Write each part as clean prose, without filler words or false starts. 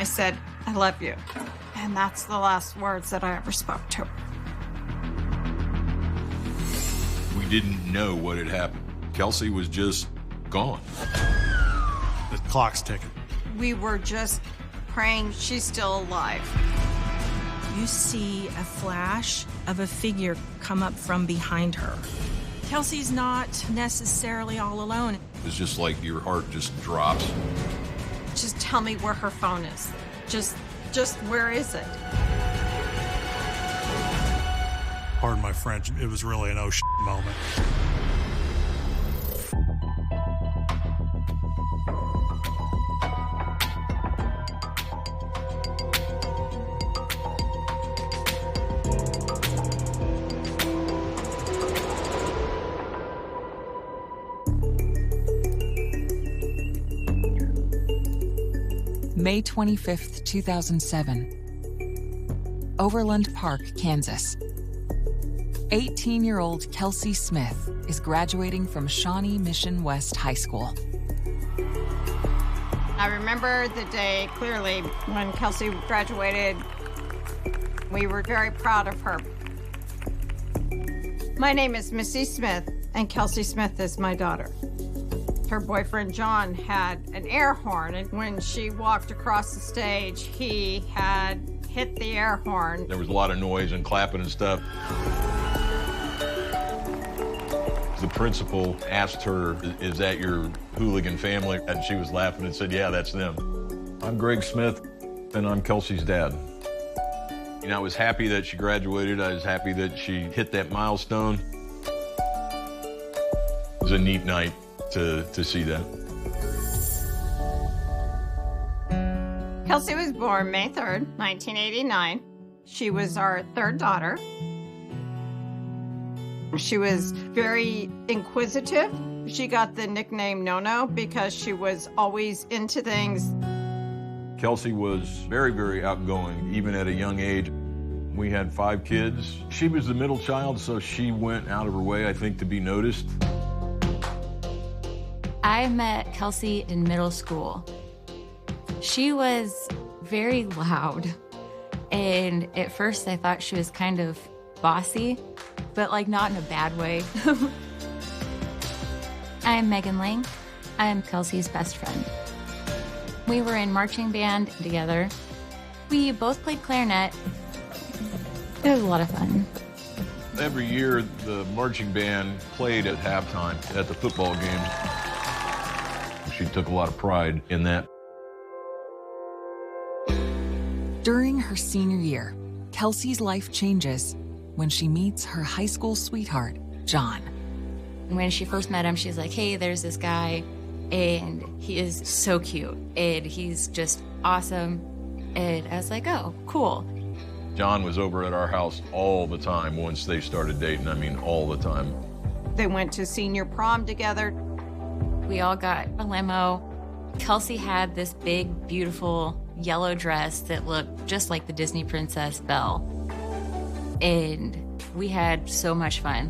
I said, I love you. And that's the last words that I ever spoke to her. We didn't know what had happened. Kelsey was just gone. The clock's ticking. We were just praying she's still alive. You see a flash of a figure come up from behind her. Kelsey's not necessarily all alone. It's just like your heart just drops. Just tell me where her phone is. Just where is it? Pardon my French, it was really an oh shit moment. May 25th, 2007. Overland Park, Kansas. 18-year-old Kelsey Smith is graduating from Shawnee Mission West High School. I remember the day clearly when Kelsey graduated. We were very proud of her. My name is Missy Smith, and Kelsey Smith is my daughter. Her boyfriend, John, had an air horn, and when she walked across the stage, he had hit the air horn. There was a lot of noise and clapping and stuff. The principal asked her, is that your hooligan family? And she was laughing and said, yeah, that's them. I'm Greg Smith, and I'm Kelsey's dad. You know, I was happy that she graduated. I was happy that she hit that milestone. It was a neat night to see that. Kelsey was born May 3rd, 1989. She was our third daughter. She was very inquisitive. She got the nickname No-No because she was always into things. Kelsey was very, very outgoing, even at a young age. We had 5 kids. She was the middle child, so she went out of her way, I think, to be noticed. I met Kelsey in middle school. She was very loud, and at first I thought she was kind of bossy, but like not in a bad way. I'm Megan Lang. I'm Kelsey's best friend. We were in marching band together. We both played clarinet. It was a lot of fun. Every year, the marching band played at halftime at the football games. She took a lot of pride in that. During her senior year, Kelsey's life changes when she meets her high school sweetheart, John. When she first met him, she's like, hey, there's this guy, and he is so cute, and he's just awesome. And I was like, oh, cool. John was over at our house all the time once they started dating. I mean, all the time. They went to senior prom together. We all got a limo. Kelsey had this big, beautiful yellow dress that looked just like the Disney princess Belle. And we had so much fun.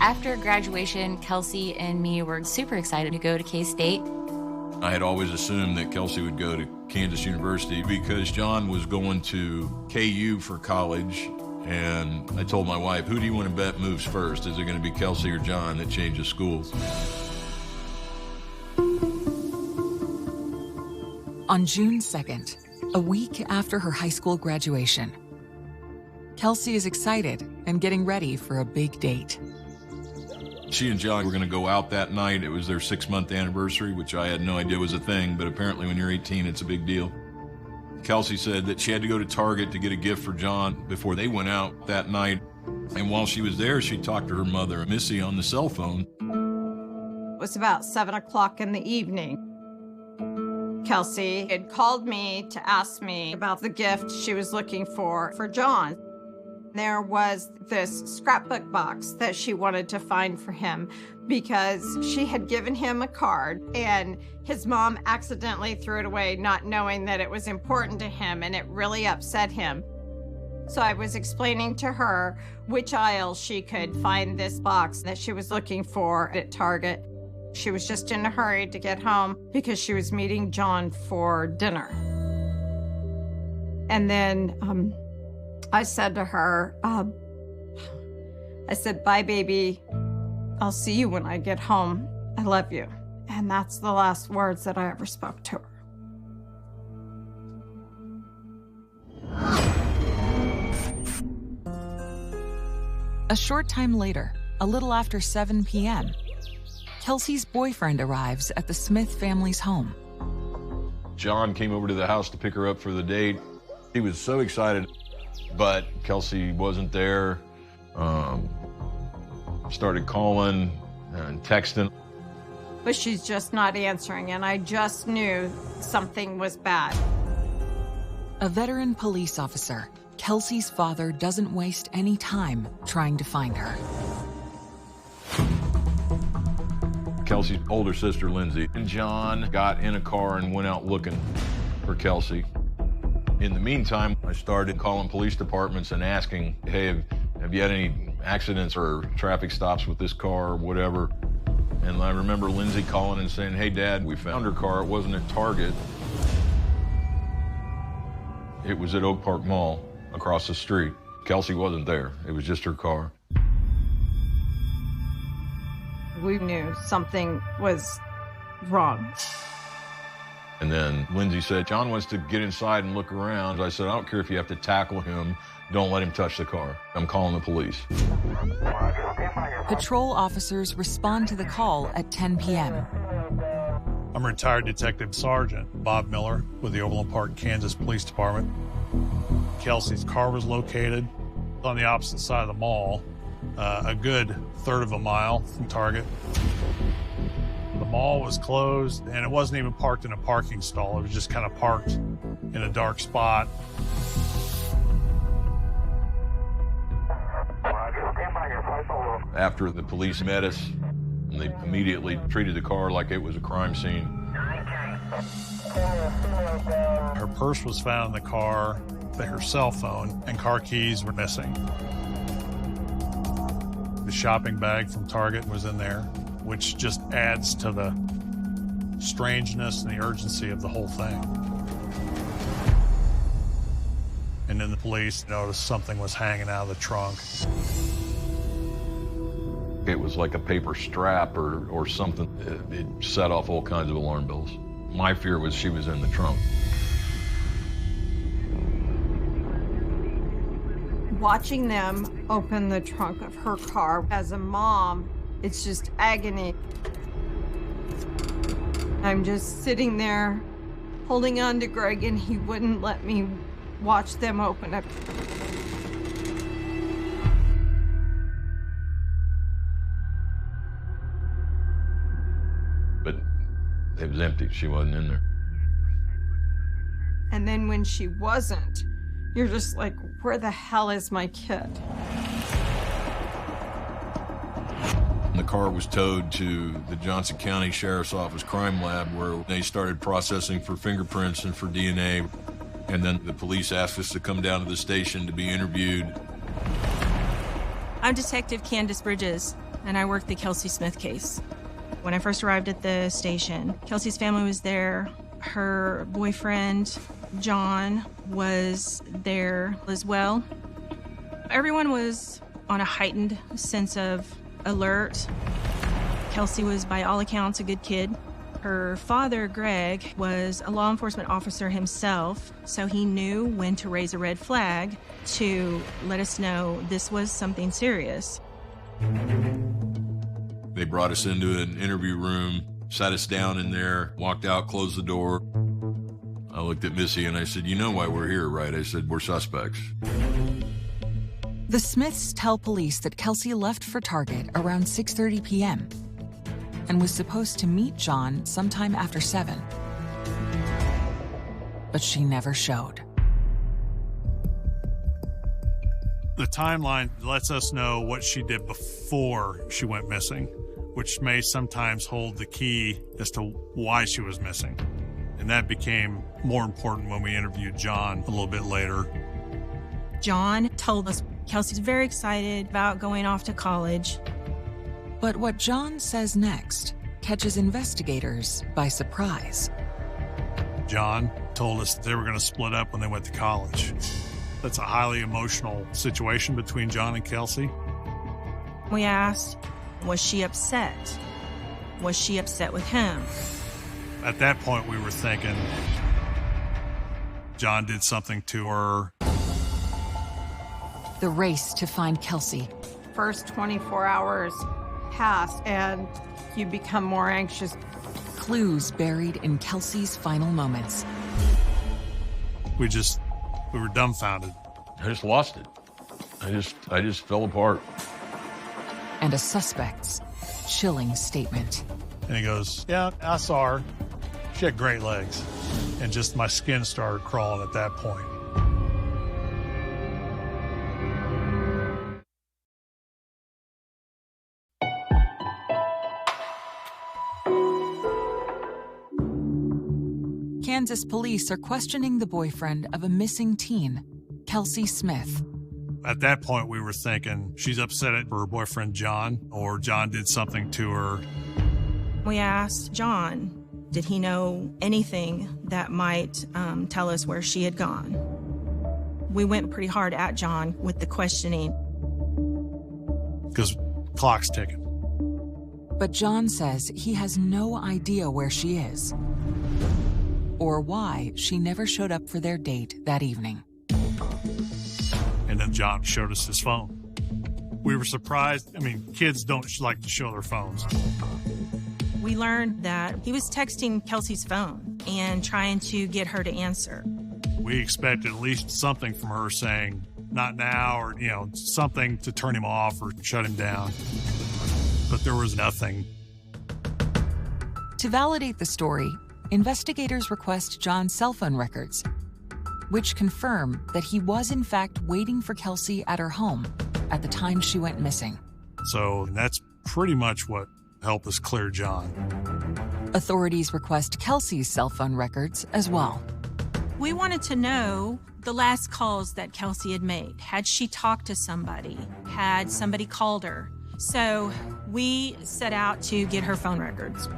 After graduation, Kelsey and me were super excited to go to K-State. I had always assumed that Kelsey would go to Kansas University because John was going to KU for college. And I told my wife, who do you want to bet moves first? Is it going to be Kelsey or John that changes schools? On June 2nd, a week after her high school graduation, Kelsey is excited and getting ready for a big date. She and John were going to go out that night. It was their 6-month anniversary, which I had no idea was a thing, but apparently when you're 18, it's a big deal. Kelsey said that she had to go to Target to get a gift for John before they went out that night. And while she was there, she talked to her mother, Missy, on the cell phone. It was about 7 o'clock in the evening. Kelsey had called me to ask me about the gift she was looking for John. There was this scrapbook box that she wanted to find for him because she had given him a card and his mom accidentally threw it away, not knowing that it was important to him, and it really upset him. So I was explaining to her which aisle she could find this box that she was looking for at Target. She was just in a hurry to get home because she was meeting John for dinner. And then I said to her, I said, "Bye, baby. I'll see you when I get home. I love you." And that's the last words that I ever spoke to her. A short time later, a little after 7 p.m., Kelsey's boyfriend arrives at the Smith family's home. John came over to the house to pick her up for the date. He was so excited, but Kelsey wasn't there. Started calling and texting. But she's just not answering, and I just knew something was bad. A veteran police officer, Kelsey's father doesn't waste any time trying to find her. Kelsey's older sister, Lindsay, and John got in a car and went out looking for Kelsey. In the meantime, I started calling police departments and asking, "Hey, have you had any accidents or traffic stops with this car or whatever?" And I remember Lindsay calling and saying, "Hey, Dad, we found her car. It wasn't at Target. It was at Oak Park Mall across the street. Kelsey wasn't there. It was just her car." We knew something was wrong. And then Lindsay said, "John wants to get inside and look around." I said, "I don't care if you have to tackle him. Don't let him touch the car. I'm calling the police." Patrol officers respond to the call at 10 p.m. I'm retired Detective Sergeant Bob Miller with the Overland Park, Kansas Police Department. Kelsey's car was located on the opposite side of the mall, a good third of a mile from Target. The mall was closed, and it wasn't even parked in a parking stall. It was just kind of parked in a dark spot. After the police met us, they immediately treated the car like it was a crime scene. Her purse was found in the car, her cell phone and car keys were missing. The shopping bag from Target was in there, which just adds to the strangeness and the urgency of the whole thing. And then the police noticed something was hanging out of the trunk. It was like a paper strap or something. It set off all kinds of alarm bells. My fear was she was in the trunk. Watching them open the trunk of her car as a mom, it's just agony. I'm just sitting there holding on to Greg, and he wouldn't let me watch them open it. But it was empty. She wasn't in there. And then when she wasn't, you're just like, where the hell is my kid? The car was towed to the Johnson County Sheriff's Office Crime Lab, where they started processing for fingerprints and for DNA. And then the police asked us to come down to the station to be interviewed. I'm Detective Candace Bridges, and I work the Kelsey Smith case. When I first arrived at the station, Kelsey's family was there. Her boyfriend, John, was there as well. Everyone was on a heightened sense of alert. Kelsey was, by all accounts, a good kid. Her father, Greg, was a law enforcement officer himself, so he knew when to raise a red flag to let us know this was something serious. They brought us into an interview room, sat us down in there, walked out, closed the door. I looked at Missy and I said, "You know why we're here, right?" I said, "We're suspects." The Smiths tell police that Kelsey left for Target around 6:30 p.m. and was supposed to meet John sometime after 7. But she never showed. The timeline lets us know what she did before she went missing, which may sometimes hold the key as to why she was missing. And that became more important when we interviewed John a little bit later. John told us Kelsey's very excited about going off to college. But what John says next catches investigators by surprise. John told us they were going to split up when they went to college. That's a highly emotional situation between John and Kelsey. We asked, was she upset? Was she upset with him? At that point, we were thinking John did something to her. The race to find Kelsey. First 24 hours pass and you become more anxious. Clues buried in Kelsey's final moments. We were dumbfounded. I just lost it. I just fell apart. And a suspect's chilling statement. And he goes, yeah, I saw her. She had great legs. And just my skin started crawling at that point. Kansas police are questioning the boyfriend of a missing teen, Kelsey Smith. At that point, we were thinking she's upset at her boyfriend, John, or John did something to her. We asked John, did he know anything that might tell us where she had gone? We went pretty hard at John with the questioning. Because clock's ticking. But John says he has no idea where she is or why she never showed up for their date that evening. And then John showed us his phone. We were surprised. I mean, kids don't like to show their phones. We learned that he was texting Kelsey's phone and trying to get her to answer. We expected at least something from her saying, not now, or, something to turn him off or shut him down. But there was nothing. To validate the story, investigators request John's cell phone records, which confirm that he was in fact waiting for Kelsey at her home at the time she went missing. So that's pretty much what helped us clear John. Authorities request Kelsey's cell phone records as well. We wanted to know the last calls that Kelsey had made. Had she talked to somebody? Had somebody called her? So we set out to get her phone records,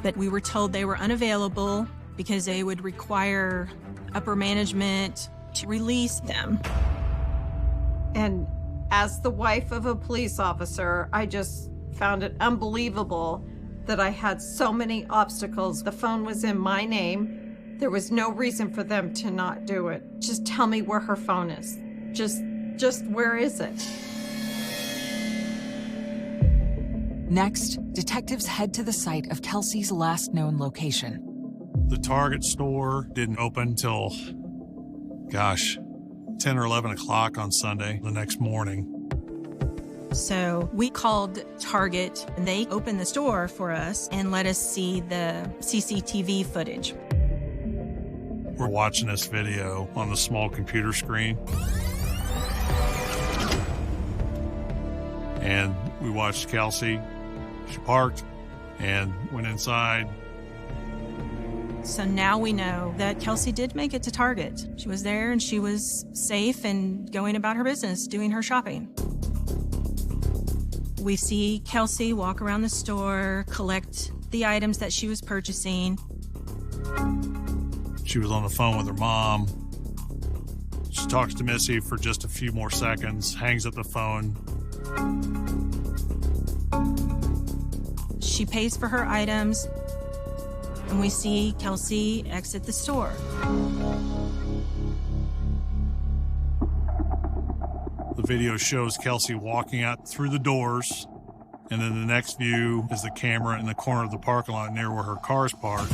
but we were told they were unavailable because they would require upper management to release them. And as the wife of a police officer, I just found it unbelievable that I had so many obstacles. The phone was in my name. There was no reason for them to not do it. Just tell me where her phone is. Just where is it? Next, detectives head to the site of Kelsey's last known location. The Target store didn't open till, 10 or 11 o'clock on Sunday, the next morning. So we called Target, and they opened the store for us and let us see the CCTV footage. We're watching this video on the small computer screen. And we watched Kelsey. She parked and went inside. So now we know that Kelsey did make it to Target. She was there and she was safe and going about her business, doing her shopping. We see Kelsey walk around the store, collect the items that she was purchasing. She was on the phone with her mom. She talks to Missy for just a few more seconds, hangs up the phone. She pays for her items, and we see Kelsey exit the store. The video shows Kelsey walking out through the doors, and then the next view is the camera in the corner of the parking lot near where her car's parked.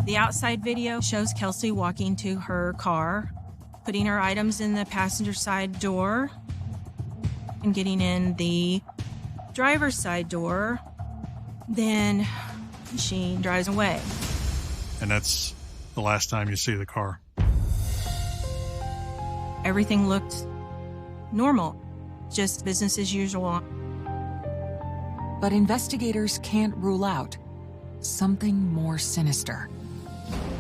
The outside video shows Kelsey walking to her car, putting her items in the passenger side door, and getting in the driver's side door. Then she drives away. And that's the last time you see the car. Everything looked normal, just business as usual. But investigators can't rule out something more sinister.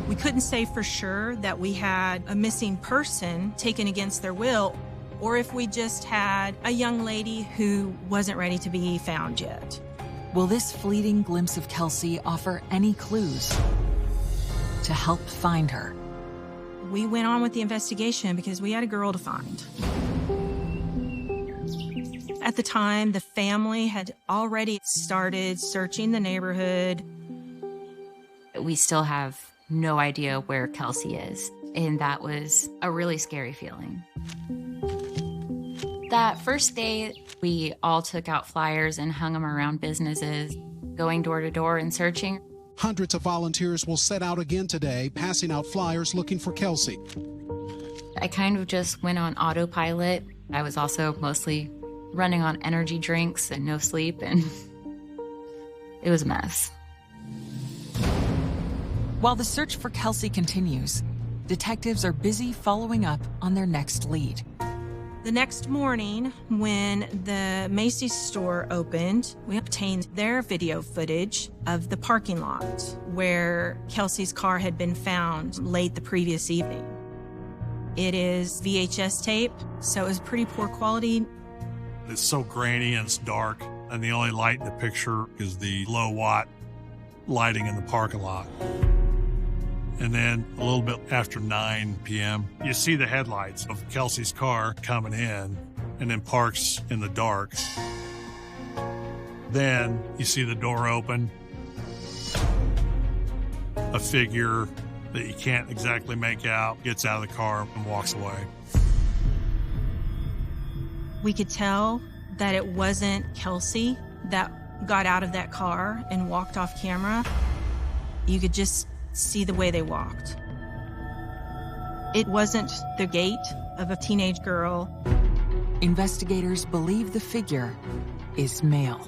We couldn't say for sure that we had a missing person taken against their will, or if we just had a young lady who wasn't ready to be found yet. Will this fleeting glimpse of Kelsey offer any clues to help find her? We went on with the investigation because we had a girl to find. At the time, the family had already started searching the neighborhood. We still have no idea where Kelsey is, and that was a really scary feeling. That first day, we all took out flyers and hung them around businesses, going door to door and searching. Hundreds of volunteers will set out again today, passing out flyers looking for Kelsey. I kind of just went on autopilot. I was also mostly running on energy drinks and no sleep, and it was a mess. While the search for Kelsey continues, detectives are busy following up on their next lead. The next morning, when the Macy's store opened, we obtained their video footage of the parking lot where Kelsey's car had been found late the previous evening. It is VHS tape, so it was pretty poor quality. It's so grainy and it's dark, and the only light in the picture is the low watt lighting in the parking lot. And then a little bit after 9 p.m., you see the headlights of Kelsey's car coming in and then parks in the dark. Then you see the door open, a figure that you can't exactly make out gets out of the car and walks away. We could tell that it wasn't Kelsey that got out of that car and walked off camera. You could just see the way they walked. It wasn't the gait of a teenage girl. Investigators believe the figure is male.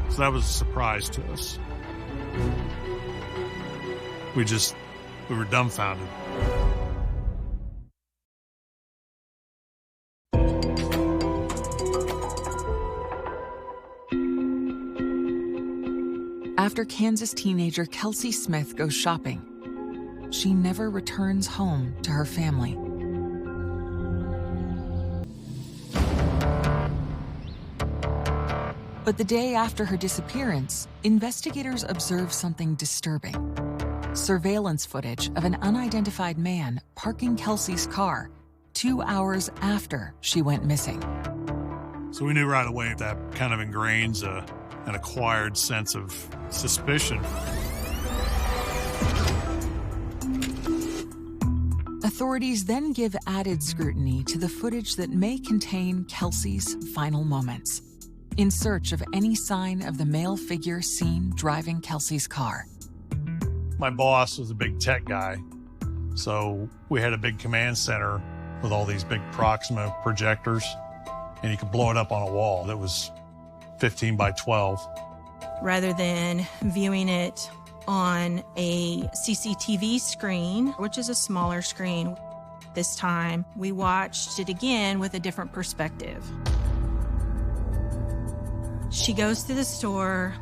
So that was a surprise to us. We were dumbfounded. After Kansas teenager Kelsey Smith goes shopping, she never returns home to her family. But the day after her disappearance, investigators observe something disturbing. Surveillance footage of an unidentified man parking Kelsey's car 2 hours after she went missing. So we knew right away that kind of ingrains an acquired sense of suspicion. Authorities then give added scrutiny to the footage that may contain Kelsey's final moments, in search of any sign of the male figure seen driving Kelsey's car. My boss was a big tech guy, so we had a big command center with all these big Proxima projectors, and you could blow it up on a wall that was 15 by 12. Rather than viewing it on a CCTV screen, which is a smaller screen, this time we watched it again with a different perspective. She goes to the store,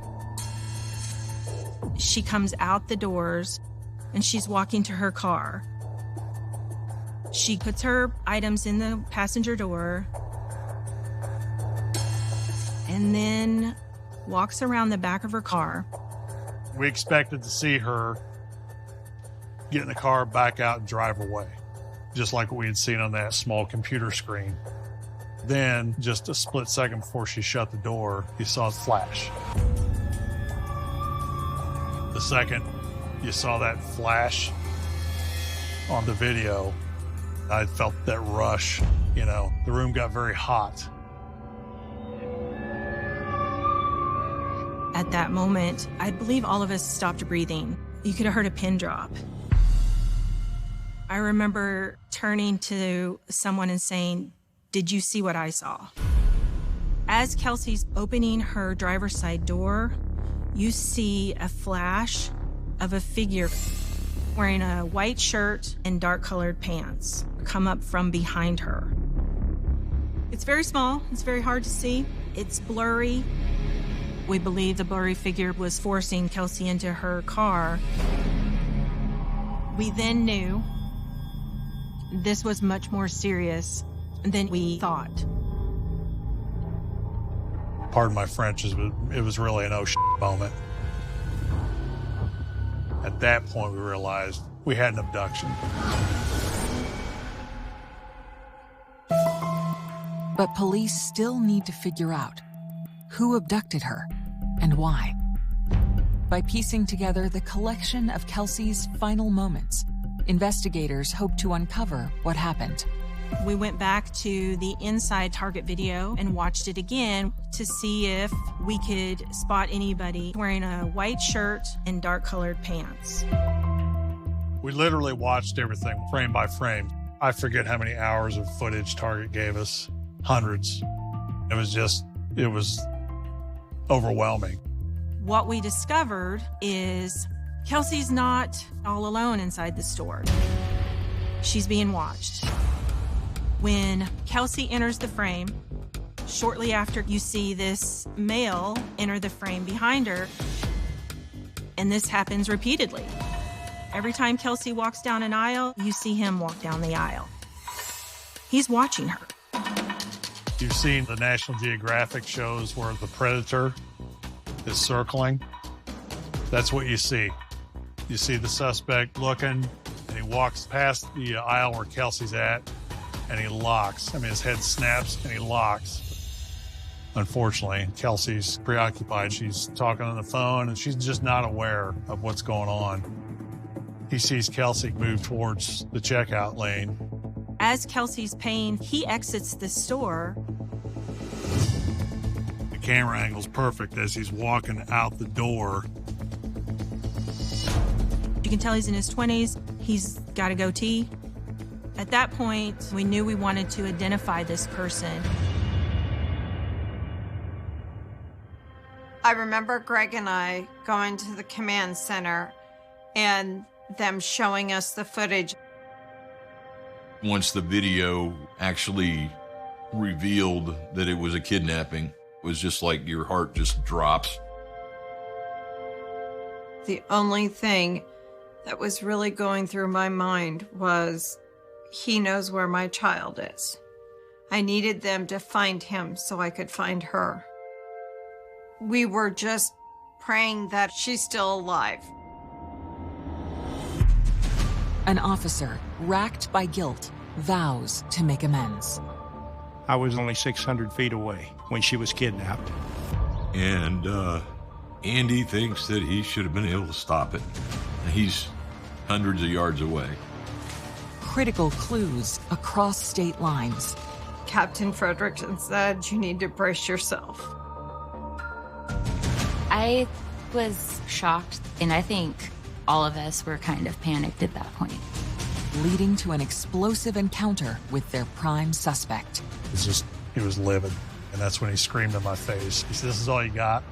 she comes out the doors, and she's walking to her car. She puts her items in the passenger door and then walks around the back of her car. We expected to see her get in the car, back out, and drive away, just like what we had seen on that small computer screen. Then, just a split second before she shut the door, you saw a flash. The second you saw that flash on the video, I felt that rush, the room got very hot. At that moment, I believe all of us stopped breathing. You could have heard a pin drop. I remember turning to someone and saying, "Did you see what I saw?" As Kelsey's opening her driver's side door, you see a flash of a figure wearing a white shirt and dark-colored pants come up from behind her. It's very small. It's very hard to see. It's blurry. We believe the blurry figure was forcing Kelsey into her car. We then knew this was much more serious than we thought. Pardon my French, it was really an oh shit moment. At that point, we realized we had an abduction. But police still need to figure out who abducted her and why. By piecing together the collection of Kelsey's final moments, investigators hope to uncover what happened. We went back to the inside Target video and watched it again to see if we could spot anybody wearing a white shirt and dark-colored pants. We literally watched everything frame by frame. I forget how many hours of footage Target gave us. Hundreds. It was overwhelming. What we discovered is Kelsey's not all alone inside the store. She's being watched. When Kelsey enters the frame, shortly after you see this male enter the frame behind her, and this happens repeatedly. Every time Kelsey walks down an aisle, you see him walk down the aisle. He's watching her. You've seen the National Geographic shows where the predator is circling. That's what you see. You see the suspect looking, and he walks past the aisle where Kelsey's at, and he locks. I mean, his head snaps, and he locks. Unfortunately, Kelsey's preoccupied. She's talking on the phone, and she's just not aware of what's going on. He sees Kelsey move towards the checkout lane. As Kelsey's paying, he exits the store. The camera angle's perfect as he's walking out the door. You can tell he's in his 20s. He's got a goatee. At that point, we knew we wanted to identify this person. I remember Greg and I going to the command center and them showing us the footage. Once the video actually revealed that it was a kidnapping, it was just like your heart just drops. The only thing that was really going through my mind was, he knows where my child is. I needed them to find him so I could find her. We were just praying that she's still alive. An officer, racked by guilt, vows to make amends. I was only 600 feet away when she was kidnapped. And Andy thinks that he should have been able to stop it. He's hundreds of yards away. Critical clues across state lines. Captain Fredrickson said, "You need to brace yourself." I was shocked, and I think all of us were kind of panicked at that point. Leading to an explosive encounter with their prime suspect. He was livid. And that's when he screamed in my face. He said, "This is all you got?"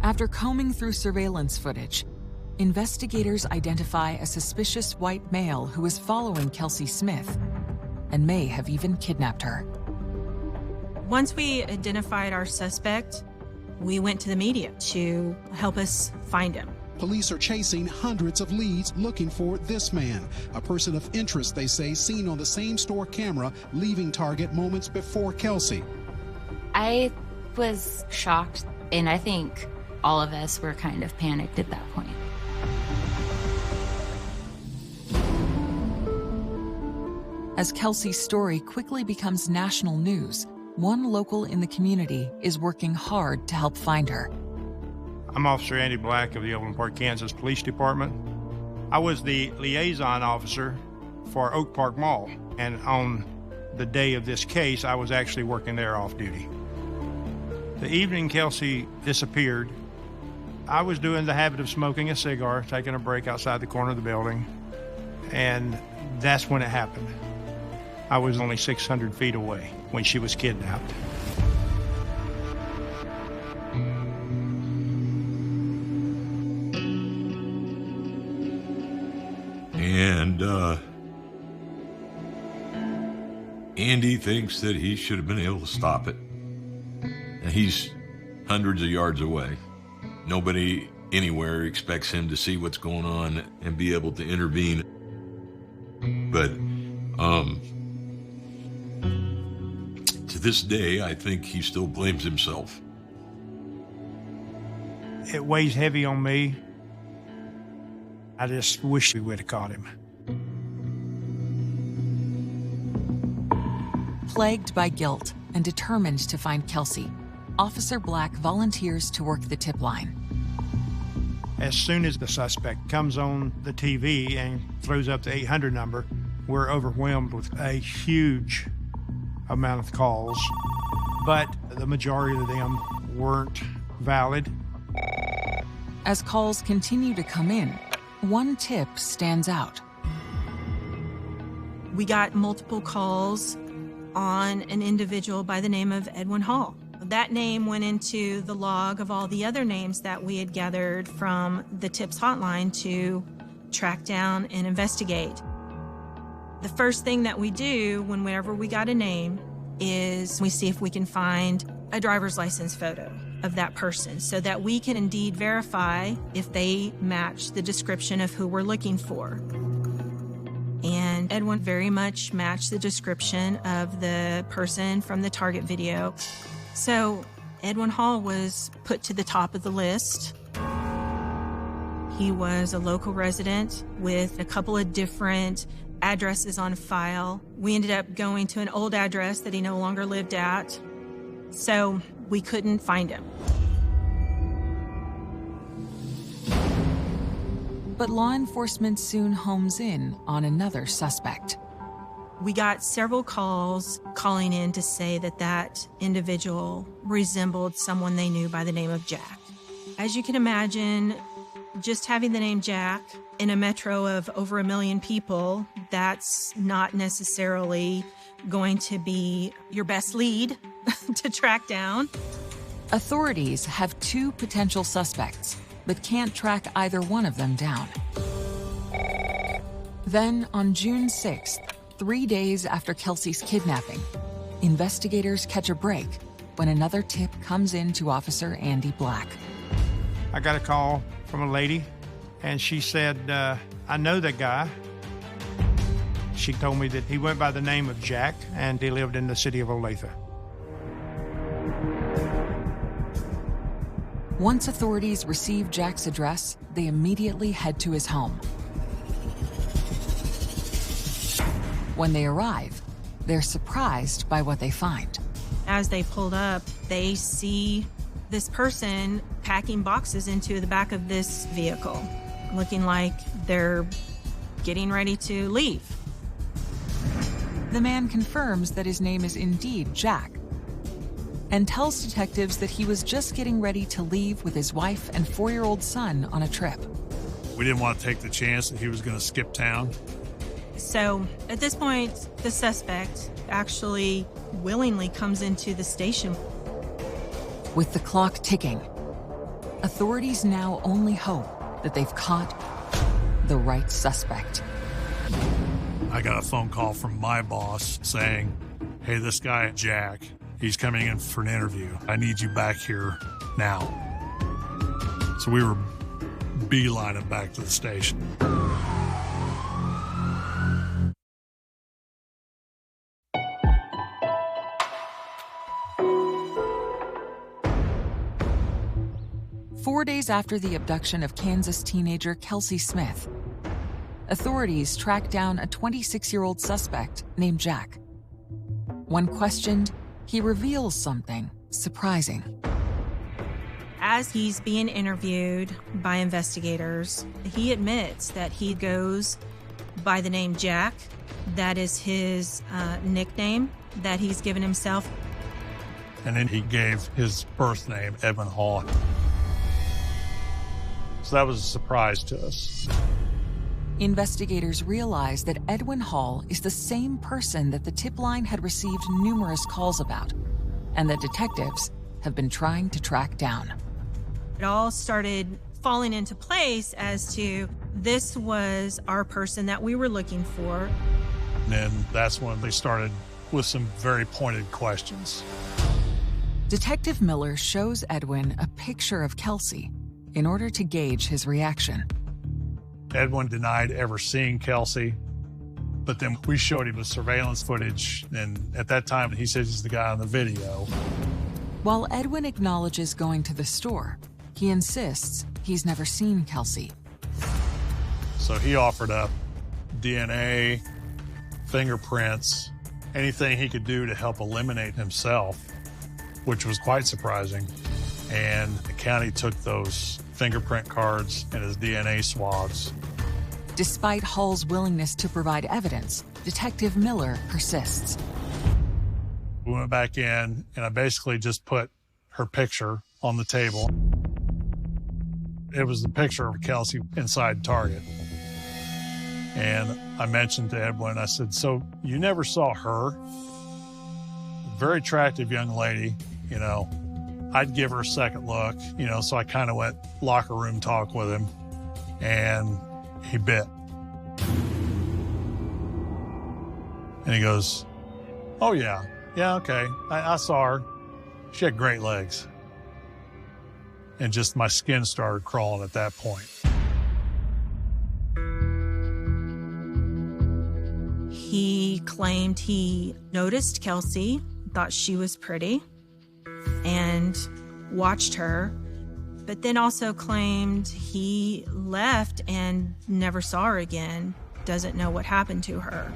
After combing through surveillance footage, investigators identify a suspicious white male who is following Kelsey Smith and may have even kidnapped her. Once we identified our suspect, we went to the media to help us find him. Police are chasing hundreds of leads looking for this man, a person of interest, they say, seen on the same store camera leaving Target moments before Kelsey. I was shocked, and I think all of us were kind of panicked at that point. As Kelsey's story quickly becomes national news, one local in the community is working hard to help find her. I'm Officer Andy Black of the Overland Park, Kansas Police Department. I was the liaison officer for Oak Park Mall, and on the day of this case, I was actually working there off duty. The evening Kelsey disappeared, I was doing the habit of smoking a cigar, taking a break outside the corner of the building, and that's when it happened. I was only 600 feet away when she was kidnapped. And Andy thinks that he should have been able to stop it. And he's hundreds of yards away. Nobody anywhere expects him to see what's going on and be able to intervene. But to this day, I think he still blames himself. It weighs heavy on me. I just wish we would have caught him. Plagued by guilt and determined to find Kelsey, Officer Black volunteers to work the tip line. As soon as the suspect comes on the TV and throws up the 800 number, we're overwhelmed with a huge amount of calls, but the majority of them weren't valid. As calls continue to come in, one tip stands out. We got multiple calls on an individual by the name of Edwin Hall. That name went into the log of all the other names that we had gathered from the TIPS hotline to track down and investigate. The first thing that we do whenever we got a name is we see if we can find a driver's license photo of that person so that we can indeed verify if they match the description of who we're looking for. And Edwin very much matched the description of the person from the Target video. So Edwin Hall was put to the top of the list. He was a local resident with a couple of different addresses on file. We ended up going to an old address that he no longer lived at, so we couldn't find him. But law enforcement soon homes in on another suspect. We got several calls calling in to say that that individual resembled someone they knew by the name of Jack. As you can imagine, just having the name Jack in a metro of over 1 million people, that's not necessarily going to be your best lead to track down. Authorities have 2 potential suspects, but can't track either one of them down. Then, on June 6th, 3 days after Kelsey's kidnapping, investigators catch a break when another tip comes in to Officer Andy Black. I got a call from a lady, and she said, I know that guy. She told me that he went by the name of Jack, and he lived in the city of Olathe. Once authorities receive Jack's address, they immediately head to his home. When they arrive, they're surprised by what they find. As they pulled up, they see this person packing boxes into the back of this vehicle, looking like they're getting ready to leave. The man confirms that his name is indeed Jack and tells detectives that he was just getting ready to leave with his wife and 4-year-old son on a trip. We didn't want to take the chance that he was going to skip town. So at this point, the suspect actually willingly comes into the station. With the clock ticking, authorities now only hope that they've caught the right suspect. I got a phone call from my boss saying, hey, this guy, Jack, he's coming in for an interview. I need you back here now. So we were beelining back to the station. Four days after the abduction of Kansas teenager Kelsey Smith, authorities track down a 26-year-old suspect named Jack. When questioned, he reveals something surprising. As he's being interviewed by investigators, he admits that he goes by the name Jack. That is his nickname that he's given himself. And then he gave his birth name, Edwin Hall. So that was a surprise to us. Investigators realize that Edwin Hall is the same person that the tip line had received numerous calls about, and that detectives have been trying to track down. It all started falling into place as to this was our person that we were looking for. And then that's when they started with some very pointed questions. Detective Miller shows Edwin a picture of Kelsey in order to gauge his reaction. Edwin denied ever seeing Kelsey, but then we showed him the surveillance footage, and at that time he says he's the guy on the video. While Edwin acknowledges going to the store, he insists he's never seen Kelsey. So he offered up DNA, fingerprints, anything he could do to help eliminate himself, which was quite surprising. And the county took those fingerprint cards and his DNA swabs. Despite Hull's willingness to provide evidence, Detective Miller persists. We went back in, and I basically just put her picture on the table. It was the picture of Kelsey inside Target. And I mentioned to Edwin, I said, so you never saw her? Very attractive young lady, you know. I'd give her a second look, you know, so I kind of went locker room talk with him, and he bit. And he goes, oh, yeah, okay. I saw her. She had great legs. And just my skin started crawling at that point. He claimed he noticed Kelsey, thought she was pretty, and watched her, but then also claimed he left and never saw her again, doesn't know what happened to her.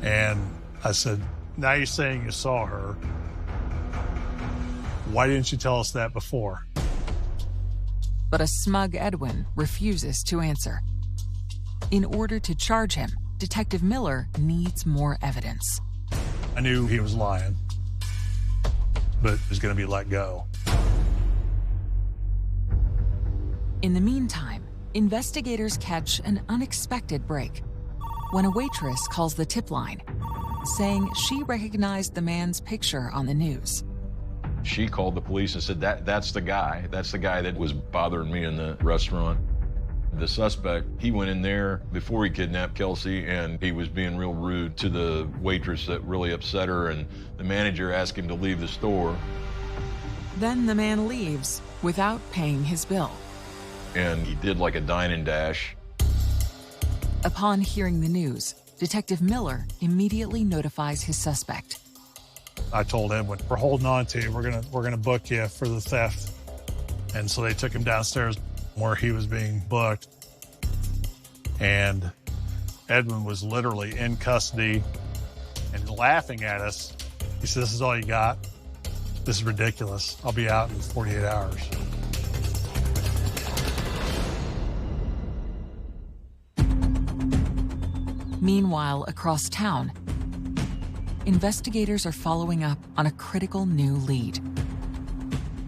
And I said, now you're saying you saw her. Why didn't you tell us that before? But a smug Edwin refuses to answer. In order to charge him, Detective Miller needs more evidence. I knew he was lying, but he was going to be let go. In the meantime, investigators catch an unexpected break when a waitress calls the tip line, saying she recognized the man's picture on the news. She called the police and said, that's the guy. That's the guy that was bothering me in the restaurant. The suspect, he went in there before he kidnapped Kelsey, and he was being real rude to the waitress that really upset her, and the manager asked him to leave the store. Then the man leaves without paying his bill. And he did like a dine and dash. Upon hearing the news, Detective Miller immediately notifies his suspect. I told Edwin, we're holding on to you. We're gonna book you for the theft. And so they took him downstairs where he was being booked. And Edwin was literally in custody and laughing at us. He said, this is all you got? This is ridiculous. I'll be out in 48 hours. Meanwhile, across town, investigators are following up on a critical new lead.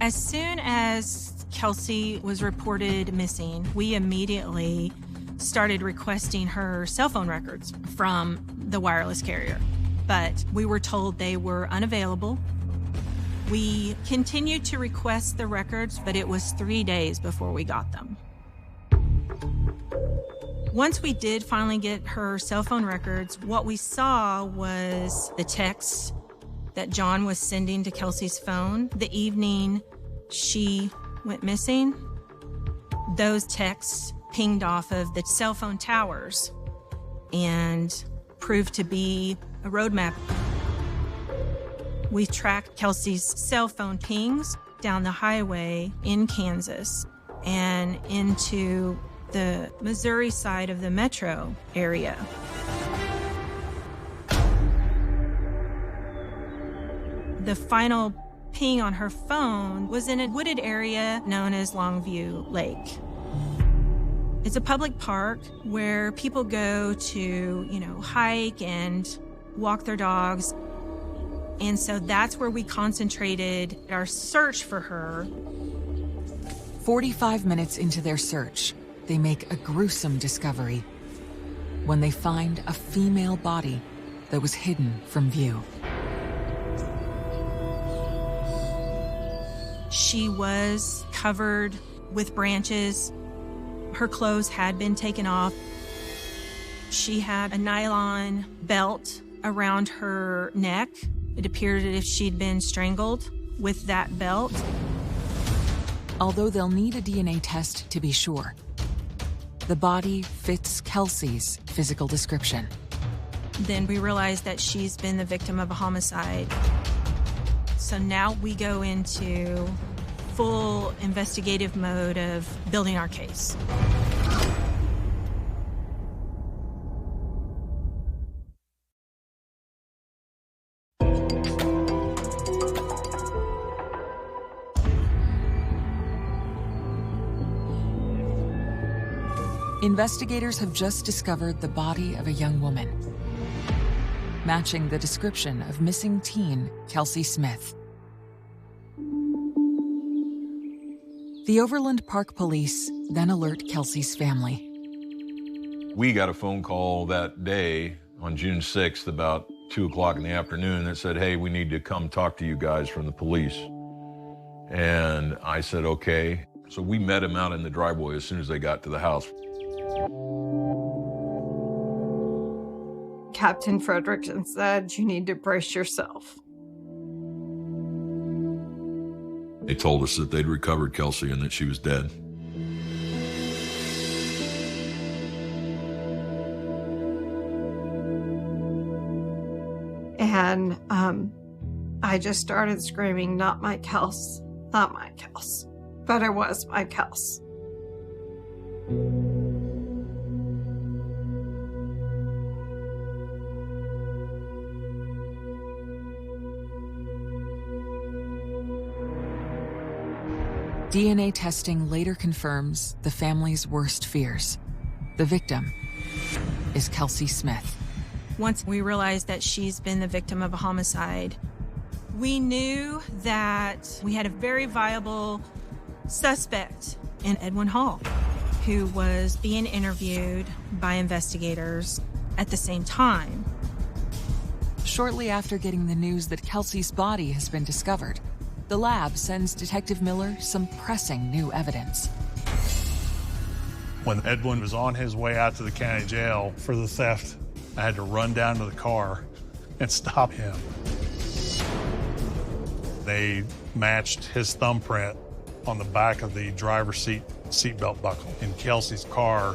As soon as Kelsey was reported missing, we immediately started requesting her cell phone records from the wireless carrier, but we were told they were unavailable. We continued to request the records, but it was 3 days before we got them. Once we did finally get her cell phone records, what we saw was the texts that John was sending to Kelsey's phone the evening she went missing. Those texts pinged off of the cell phone towers and proved to be a road map. We tracked Kelsey's cell phone pings down the highway in Kansas and into the Missouri side of the metro area. The final ping on her phone was in a wooded area known as Longview Lake. It's a public park where people go to, hike and walk their dogs. And so that's where we concentrated our search for her. 45 minutes into their search, they make a gruesome discovery when they find a female body that was hidden from view. She was covered with branches. Her clothes had been taken off. She had a nylon belt around her neck. It appeared as if she'd been strangled. with that belt. Although they'll need a DNA test to be sure, the body fits Kelsey's physical description. Then we realized that she's been the victim of a homicide. So now we go into full investigative mode of building our case. Investigators have just discovered the body of a young woman, matching the description of missing teen Kelsey Smith. The Overland Park Police then alert Kelsey's family. We got a phone call that day on June 6th about 2 o'clock in the afternoon that said, hey, we need to come talk to you guys from the police. And I said, okay. So we met him out in the driveway as soon as they got to the house. Captain Fredrickson said, you need to brace yourself. They told us that they'd recovered Kelsey and that she was dead. And I just started screaming, not my Kels, not my Kels. But it was my Kels. DNA testing later confirms the family's worst fears. The victim is Kelsey Smith. Once we realized that she's been the victim of a homicide, we knew that we had a very viable suspect in Edwin Hall, who was being interviewed by investigators at the same time. Shortly after getting the news that Kelsey's body has been discovered, the lab sends Detective Miller some pressing new evidence. When Edwin was on his way out to the county jail for the theft, I had to run down to the car and stop him. They matched his thumbprint on the back of the driver's seatbelt buckle in Kelsey's car.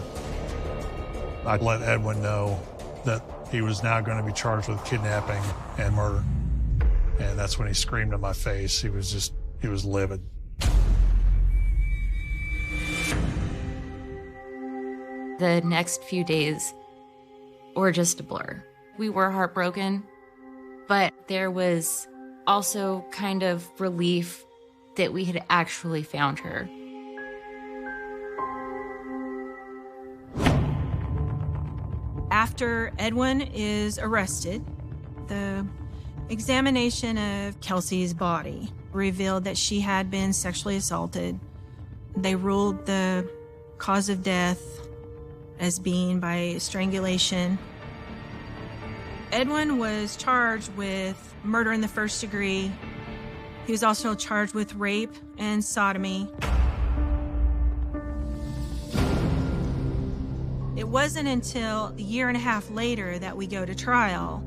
I let Edwin know that he was now going to be charged with kidnapping and murder. And that's when he screamed in my face. He was livid. The next few days were just a blur. We were heartbroken, but there was also kind of relief that we had actually found her. After Edwin is arrested, the examination of Kelsey's body revealed that she had been sexually assaulted. They ruled the cause of death as being by strangulation. Edwin was charged with murder in the first degree. He was also charged with rape and sodomy. It wasn't until a year and a half later that we go to trial.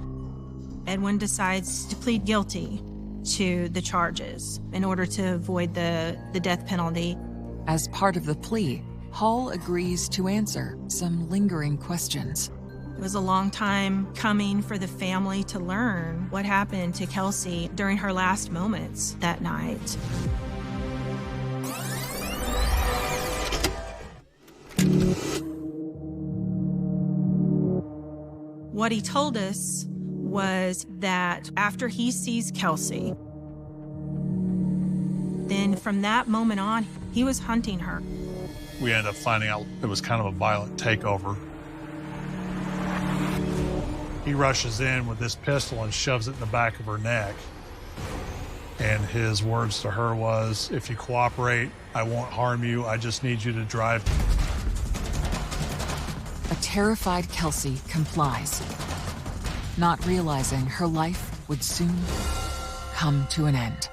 Edwin decides to plead guilty to the charges in order to avoid the death penalty. As part of the plea, Hall agrees to answer some lingering questions. It was a long time coming for the family to learn what happened to Kelsey during her last moments that night. What he told us was that after he sees Kelsey, then from that moment on, he was hunting her. We ended up finding out it was kind of a violent takeover. He rushes in with this pistol and shoves it in the back of her neck. And his words to her was, if you cooperate, I won't harm you. I just need you to drive. A terrified Kelsey complies, not realizing her life would soon come to an end.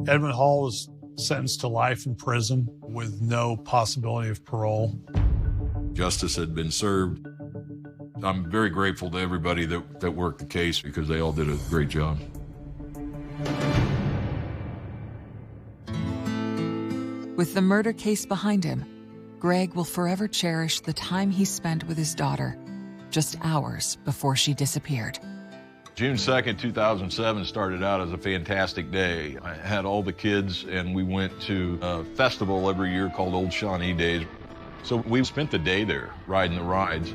Edwin Hall was sentenced to life in prison with no possibility of parole. Justice had been served. I'm very grateful to everybody that worked the case because they all did a great job. With the murder case behind him, Greg will forever cherish the time he spent with his daughter just hours before she disappeared. June 2nd, 2007 started out as a fantastic day. I had all the kids and we went to a festival every year called Old Shawnee Days. So we spent the day there riding the rides.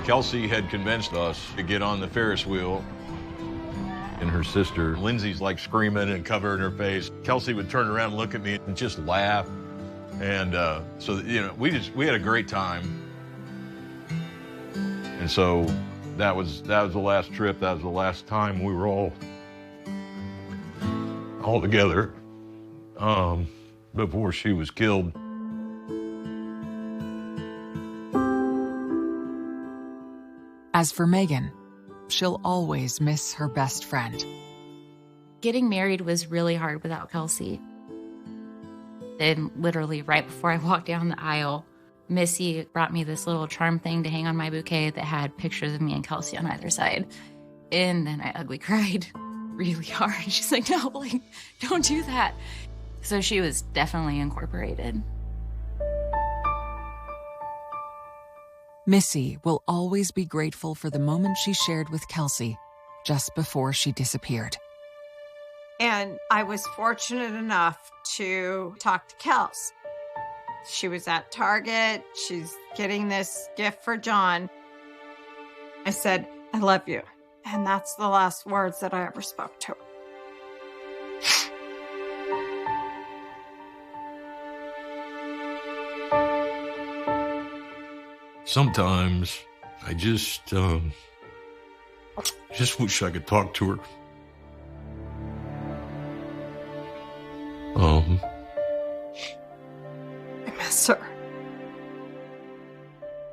Kelsey had convinced us to get on the Ferris wheel. And her sister, Lindsay's like screaming and covering her face. Kelsey would turn around and look at me and just laugh. And so, you know, we had a great time. And so that was the last trip. That was the last time we were all together before she was killed. As for Megan, she'll always miss her best friend. Getting married was really hard without Kelsey. And literally right before I walked down the aisle, Missy brought me this little charm thing to hang on my bouquet that had pictures of me and Kelsey on either side. And then I ugly cried really hard. She's like, no, like, don't do that. So she was definitely incorporated. Missy will always be grateful for the moment she shared with Kelsey just before she disappeared. And I was fortunate enough to talk to Kels. She was at Target. She's getting this gift for John. I said, I love you. And that's the last words that I ever spoke to her. Sometimes I just wish I could talk to her. I miss her.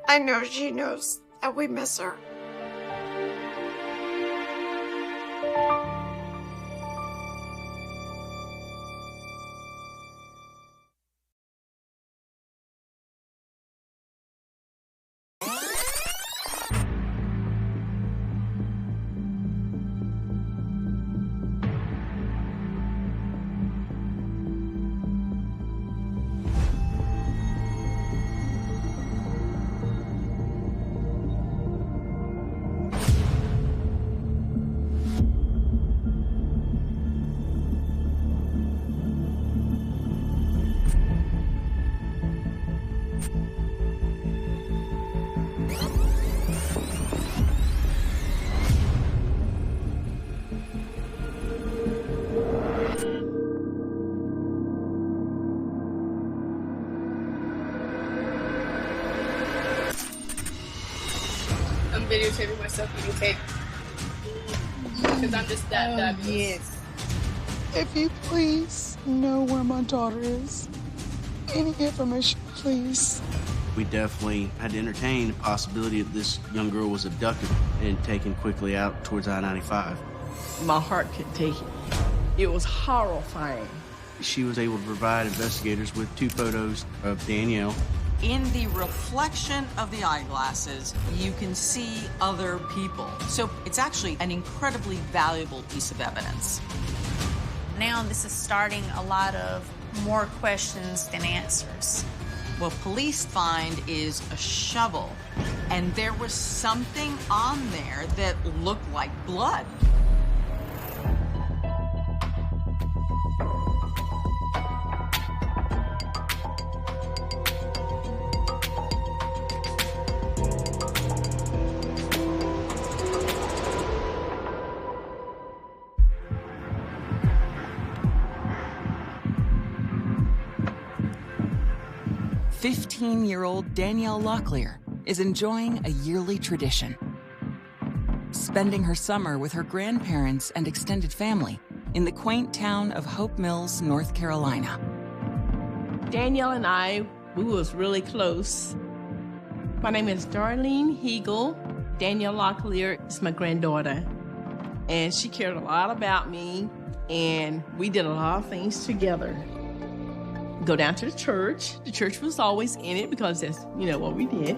I know she knows that we miss her. Videotaping myself eating cake because I'm just that fabulous. Yes. If you please know where my daughter is, any information, please. We definitely had to entertain the possibility that this young girl was abducted and taken quickly out towards I-95. My heart couldn't take it. It was horrifying. She was able to provide investigators with 2 photos of Danielle. In the reflection of the eyeglasses, you can see other people. So it's actually an incredibly valuable piece of evidence. Now this is starting a lot of more questions than answers. What police find is a shovel, and there was something on there that looked like blood. Year-old Danielle Locklear is enjoying a yearly tradition. Spending her summer with her grandparents and extended family in the quaint town of Hope Mills, North Carolina. Danielle and I, we was really close. My name is Darlene Hegel. Danielle Locklear is my granddaughter. And she cared a lot about me, and we did a lot of things together. go down to the church. The church was always in it because that's, what we did.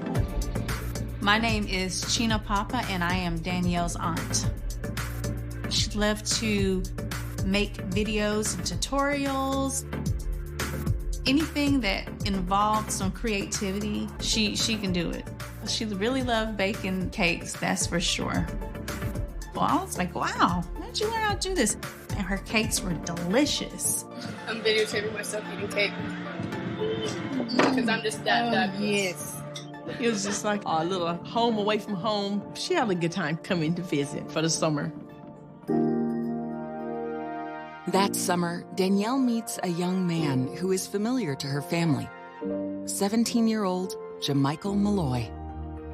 My name is Chino Papa, and I am Danielle's aunt. She loved to make videos and tutorials. Anything that involved some creativity, she can do it. She really loved baking cakes, that's for sure. Well, I was like, wow, how did you learn how to do this? And her cakes were delicious. I'm videotaping myself eating cake because I'm just that yes. It was just like a little home away from home. She had a good time coming to visit for the summer. That summer, Danielle meets a young man who is familiar to her family. 17-year-old Jamichael Malloy.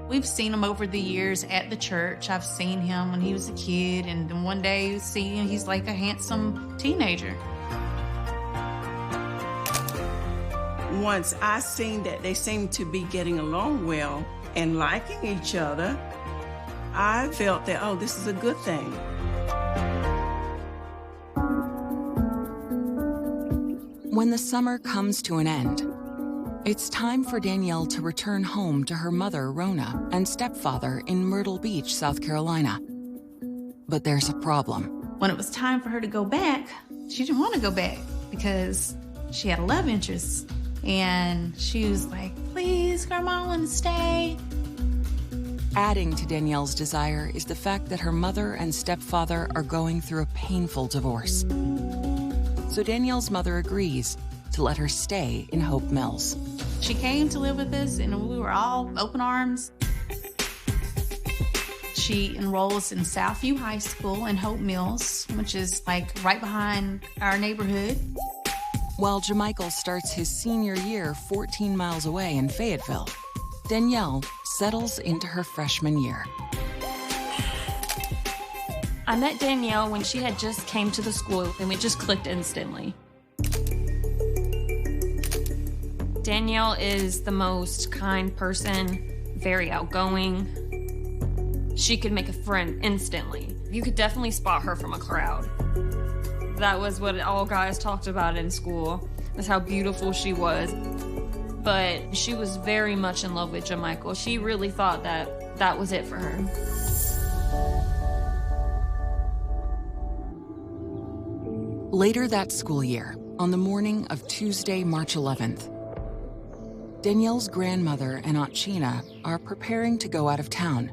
We've seen him over the years at the church. I've seen him when he was a kid, and then one day you see him, he's like a handsome teenager. Once I seen that they seemed to be getting along well and liking each other, I felt that, oh, this is a good thing. When the summer comes to an end, it's time for Danielle to return home to her mother, Rona, and stepfather in Myrtle Beach, South Carolina. But there's a problem. When it was time for her to go back, she didn't want to go back because she had a love interest. And she was like, please, Grandma, I want to stay. Adding to Danielle's desire is the fact that her mother and stepfather are going through a painful divorce. So Danielle's mother agrees to let her stay in Hope Mills. She came to live with us, and we were all open arms. She enrolls in Southview High School in Hope Mills, which is like right behind our neighborhood. While Jamichael starts his senior year 14 miles away in Fayetteville, Danielle settles into her freshman year. I met Danielle when she had just came to the school, and we just clicked instantly. Danielle is the most kind person, very outgoing. She could make a friend instantly. You could definitely spot her from a crowd. That was what all guys talked about in school, was how beautiful she was. But she was very much in love with Jamichael. She really thought that that was it for her. Later that school year, on the morning of Tuesday, March 11th, Danielle's grandmother and Aunt China are preparing to go out of town,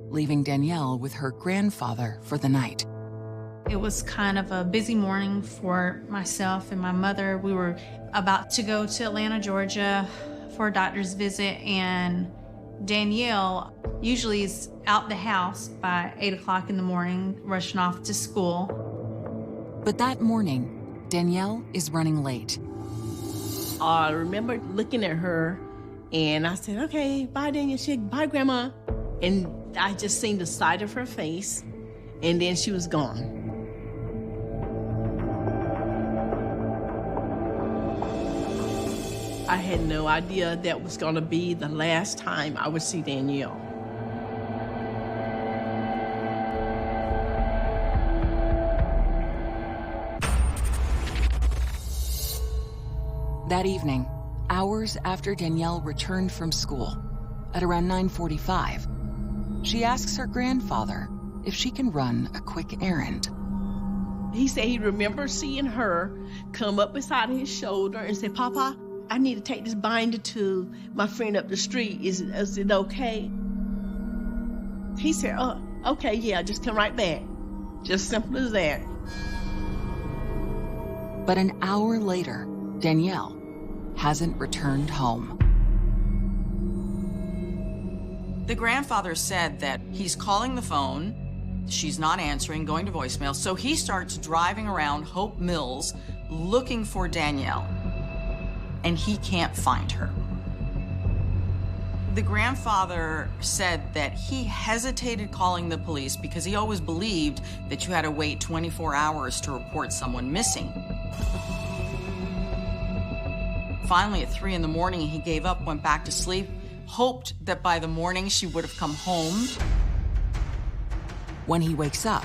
leaving Danielle with her grandfather for the night. It was kind of a busy morning for myself and my mother. We were about to go to Atlanta, Georgia for a doctor's visit, and Danielle usually is out the house by 8 o'clock in the morning, rushing off to school. But that morning, Danielle is running late. I remember looking at her, and I said, okay, bye, Danielle. She said, bye, Grandma. And I just seen the side of her face, and then she was gone. I had no idea that was going to be the last time I would see Danielle. That evening, hours after Danielle returned from school, at around 9:45, she asks her grandfather if she can run a quick errand. He said he remembers seeing her come up beside his shoulder and say, Papa, I need to take this binder to my friend up the street. Is it okay? He said, oh, okay, yeah, just come right back. Just simple as that. But an hour later, Danielle hasn't returned home. The grandfather said that he's calling the phone, she's not answering, going to voicemail, so he starts driving around Hope Mills looking for Danielle, and he can't find her. The grandfather said that he hesitated calling the police because he always believed that you had to wait 24 hours to report someone missing. Finally, at 3 in the morning, he gave up, went back to sleep, hoped that by the morning she would have come home. When he wakes up,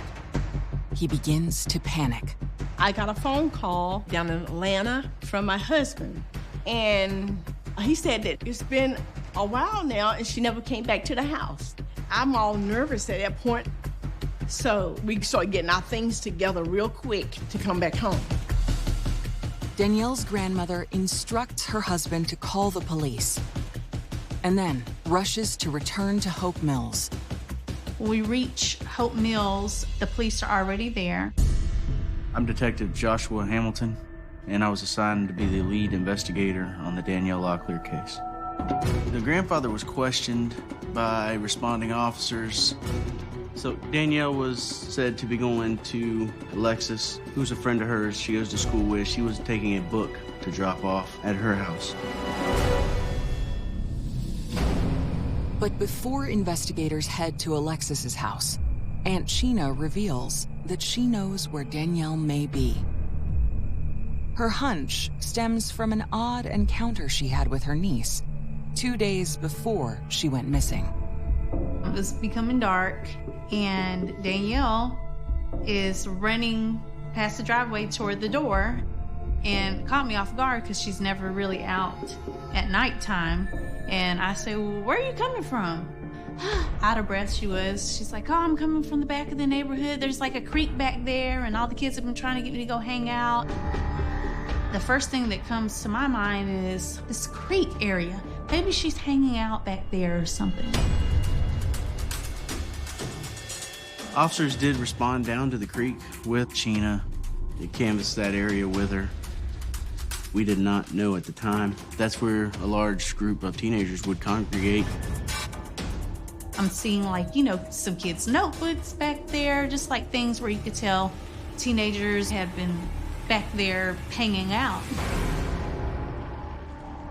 he begins to panic. I got a phone call down in Atlanta from my husband, and he said that it's been a while now and she never came back to the house. I'm all nervous at that point, so we started getting our things together real quick to come back home. Danielle's grandmother instructs her husband to call the police and then rushes to return to Hope Mills. When we reach Hope Mills, the police are already there. I'm Detective Joshua Hamilton, and I was assigned to be the lead investigator on the Danielle Locklear case. The grandfather was questioned by responding officers. So Danielle was said to be going to Alexis, who's a friend of hers she goes to school with. She was taking a book to drop off at her house. But before investigators head to Alexis's house, Aunt Sheena reveals that she knows where Danielle may be. Her hunch stems from an odd encounter she had with her niece 2 days before she went missing. It was becoming dark, and Danielle is running past the driveway toward the door and caught me off guard because she's never really out at nighttime. And I say, well, where are you coming from? Out of breath she was. She's like, oh, I'm coming from the back of the neighborhood. There's like a creek back there, and all the kids have been trying to get me to go hang out. The first thing that comes to my mind is this creek area. Maybe she's hanging out back there or something. Officers did respond down to the creek with Sheena. They canvassed that area with her. We did not know at the time that's where a large group of teenagers would congregate. I'm seeing, like, some kids' notebooks back there, just like things where you could tell teenagers had been back there hanging out.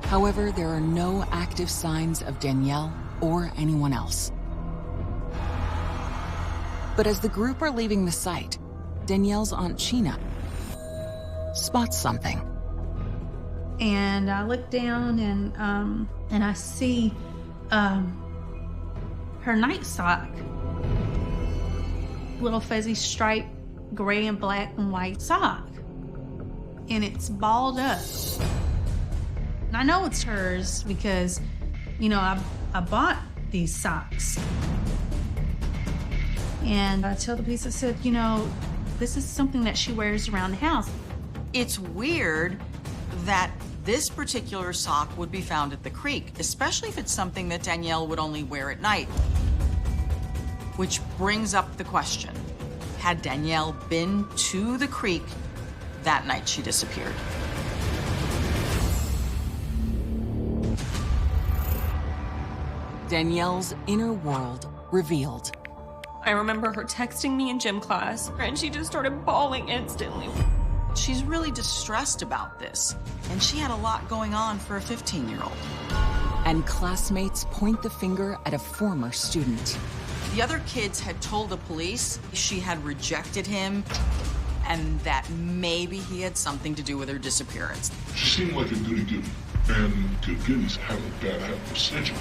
However, there are no active signs of Danielle or anyone else. But as the group are leaving the site, Danielle's Aunt Sheena spots something. And I look down and I see her night sock. Little fuzzy striped gray and black and white sock. And it's balled up. And I know it's hers because, I bought these socks. And I tell the police, I said, this is something that she wears around the house. It's weird that this particular sock would be found at the creek, especially if it's something that Danielle would only wear at night. Which brings up the question, had Danielle been to the creek that night she disappeared? Danielle's inner world revealed. I remember her texting me in gym class, and she just started bawling instantly. She's really distressed about this, and she had a lot going on for a 15-year-old. And classmates point the finger at a former student. The other kids had told the police she had rejected him and that maybe he had something to do with her disappearance. She seemed like a goody-goody, and good-goodies have a bad habit of snitching.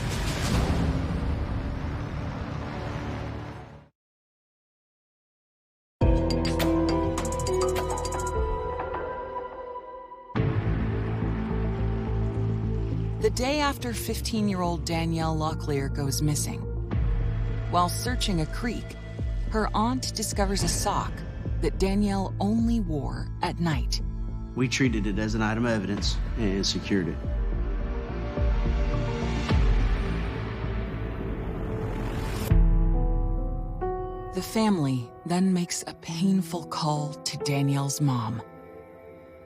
The day after 15-year-old Danielle Locklear goes missing, while searching a creek, her aunt discovers a sock that Danielle only wore at night. We treated it as an item of evidence and secured it. The family then makes a painful call to Danielle's mom.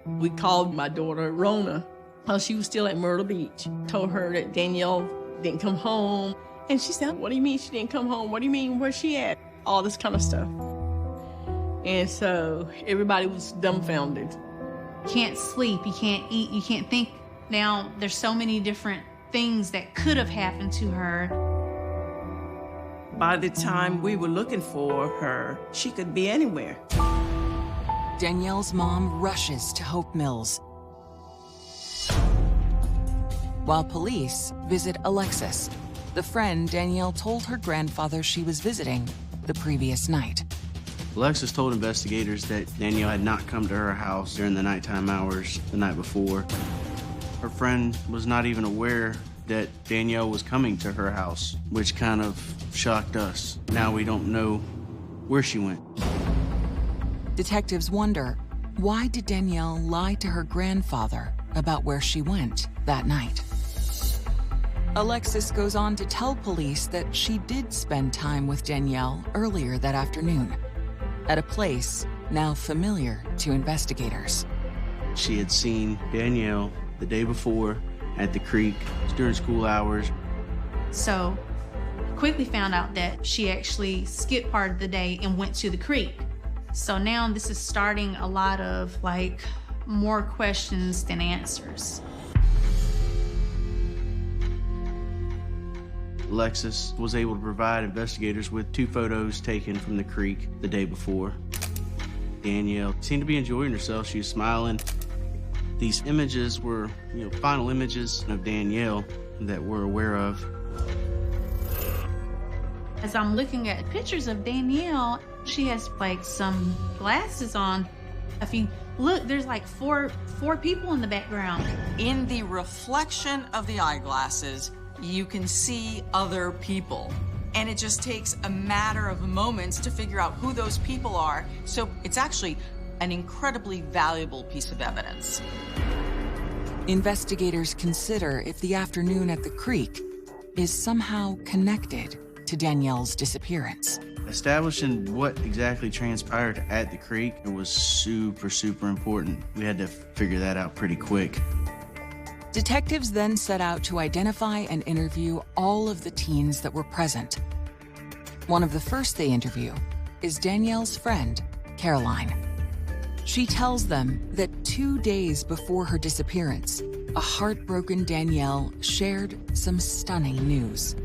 We called my daughter, Rona, while she was still at Myrtle Beach. Told her that Danielle didn't come home. And she said, what do you mean she didn't come home? What do you mean, where's she at? All this kind of stuff. And so everybody was dumbfounded. Can't sleep, you can't eat, you can't think. Now, there's so many different things that could have happened to her. By the time we were looking for her, she could be anywhere. Danielle's mom rushes to Hope Mills, while police visit Alexis, the friend Danielle told her grandfather she was visiting the previous night. Alexis told investigators that Danielle had not come to her house during the nighttime hours the night before. Her friend was not even aware that Danielle was coming to her house, which kind of shocked us. Now we don't know where she went. Detectives wonder, why did Danielle lie to her grandfather about where she went that night? Alexis goes on to tell police that she did spend time with Danielle earlier that afternoon, at a place now familiar to investigators. She had seen Danielle the day before at the creek during school hours. So quickly found out that she actually skipped part of the day and went to the creek. So now this is starting a lot of more questions than answers. Alexis was able to provide investigators with 2 photos taken from the creek the day before. Danielle seemed to be enjoying herself. She was smiling. These images were, final images of Danielle that we're aware of. As I'm looking at pictures of Danielle, she has some glasses on. If you look, there's four people in the background. In the reflection of the eyeglasses, you can see other people. And it just takes a matter of moments to figure out who those people are. So it's actually an incredibly valuable piece of evidence. Investigators consider if the afternoon at the creek is somehow connected to Danielle's disappearance. Establishing what exactly transpired at the creek was super, super important. We had to figure that out pretty quick. Detectives then set out to identify and interview all of the teens that were present. One of the first they interview is Danielle's friend, Caroline. She tells them that 2 days before her disappearance, a heartbroken Danielle shared some stunning news.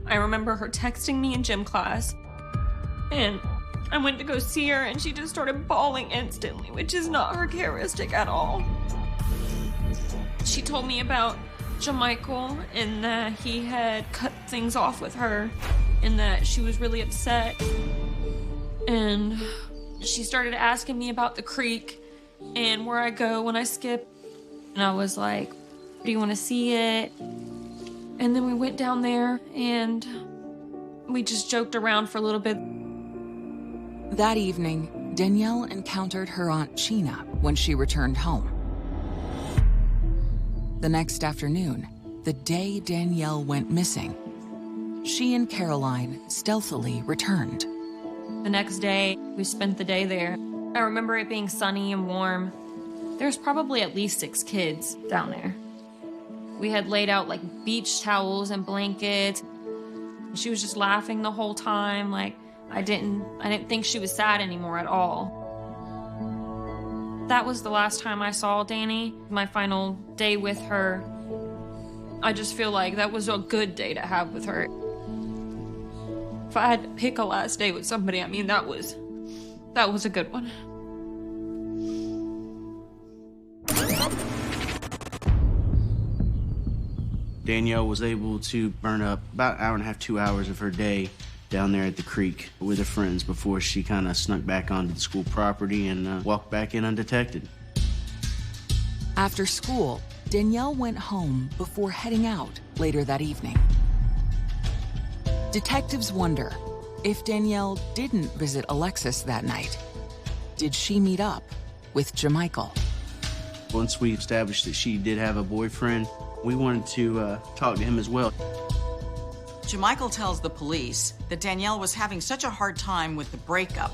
I remember her texting me in gym class, and I went to go see her, and she just started bawling instantly, which is not her characteristic at all. She told me about Jamichael and that he had cut things off with her and that she was really upset. And she started asking me about the creek and where I go when I skip. And I was like, do you want to see it? And then we went down there and we just joked around for a little bit. That evening, Danielle encountered her Aunt Sheena when she returned home. The next afternoon, the day Danielle went missing, she and Caroline stealthily returned. The next day, we spent the day there. I remember it being sunny and warm. There's probably at least 6 kids down there. We had laid out beach towels and blankets. She was just laughing the whole time. I didn't think she was sad anymore at all. That was the last time I saw Danny, my final day with her. I just feel like that was a good day to have with her. If I had to pick a last day with somebody, that was a good one. Danielle was able to burn up about 1.5 hours, 2 hours of her day down there at the creek with her friends before she kind of snuck back onto the school property and walked back in undetected. After school, Danielle went home before heading out later that evening. Detectives wonder if Danielle didn't visit Alexis that night. Did she meet up with Jamichael? Once we established that she did have a boyfriend, we wanted to talk to him as well. Jamichael tells the police that Danielle was having such a hard time with the breakup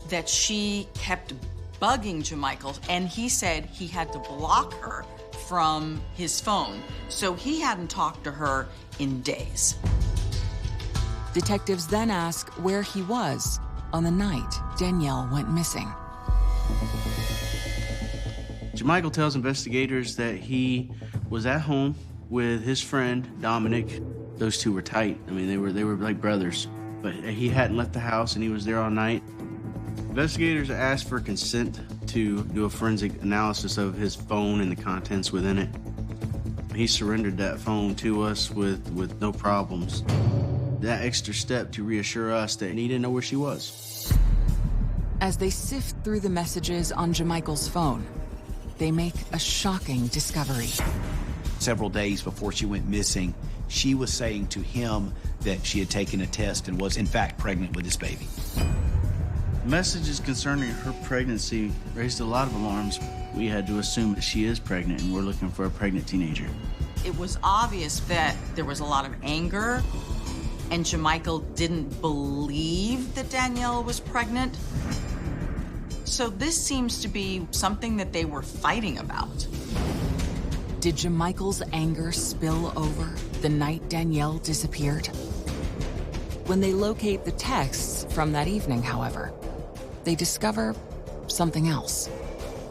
that she kept bugging Jamichael, and he said he had to block her from his phone, so he hadn't talked to her in days. Detectives then ask where he was on the night Danielle went missing. Jamichael tells investigators that he was at home with his friend, Dominic. Those two were tight. They were like brothers. But he hadn't left the house and he was there all night. Investigators asked for consent to do a forensic analysis of his phone and the contents within it. He surrendered that phone to us with no problems. That extra step to reassure us that he didn't know where she was. As they sift through the messages on Jamichael's phone, they make a shocking discovery. Several days before she went missing, she was saying to him that she had taken a test and was in fact pregnant with his baby. Messages concerning her pregnancy raised a lot of alarms. We had to assume that she is pregnant and we're looking for a pregnant teenager. It was obvious that there was a lot of anger, and Jamichael didn't believe that Danielle was pregnant. So this seems to be something that they were fighting about. Did Jamichael's anger spill over the night Danielle disappeared? When they locate the texts from that evening, however, they discover something else.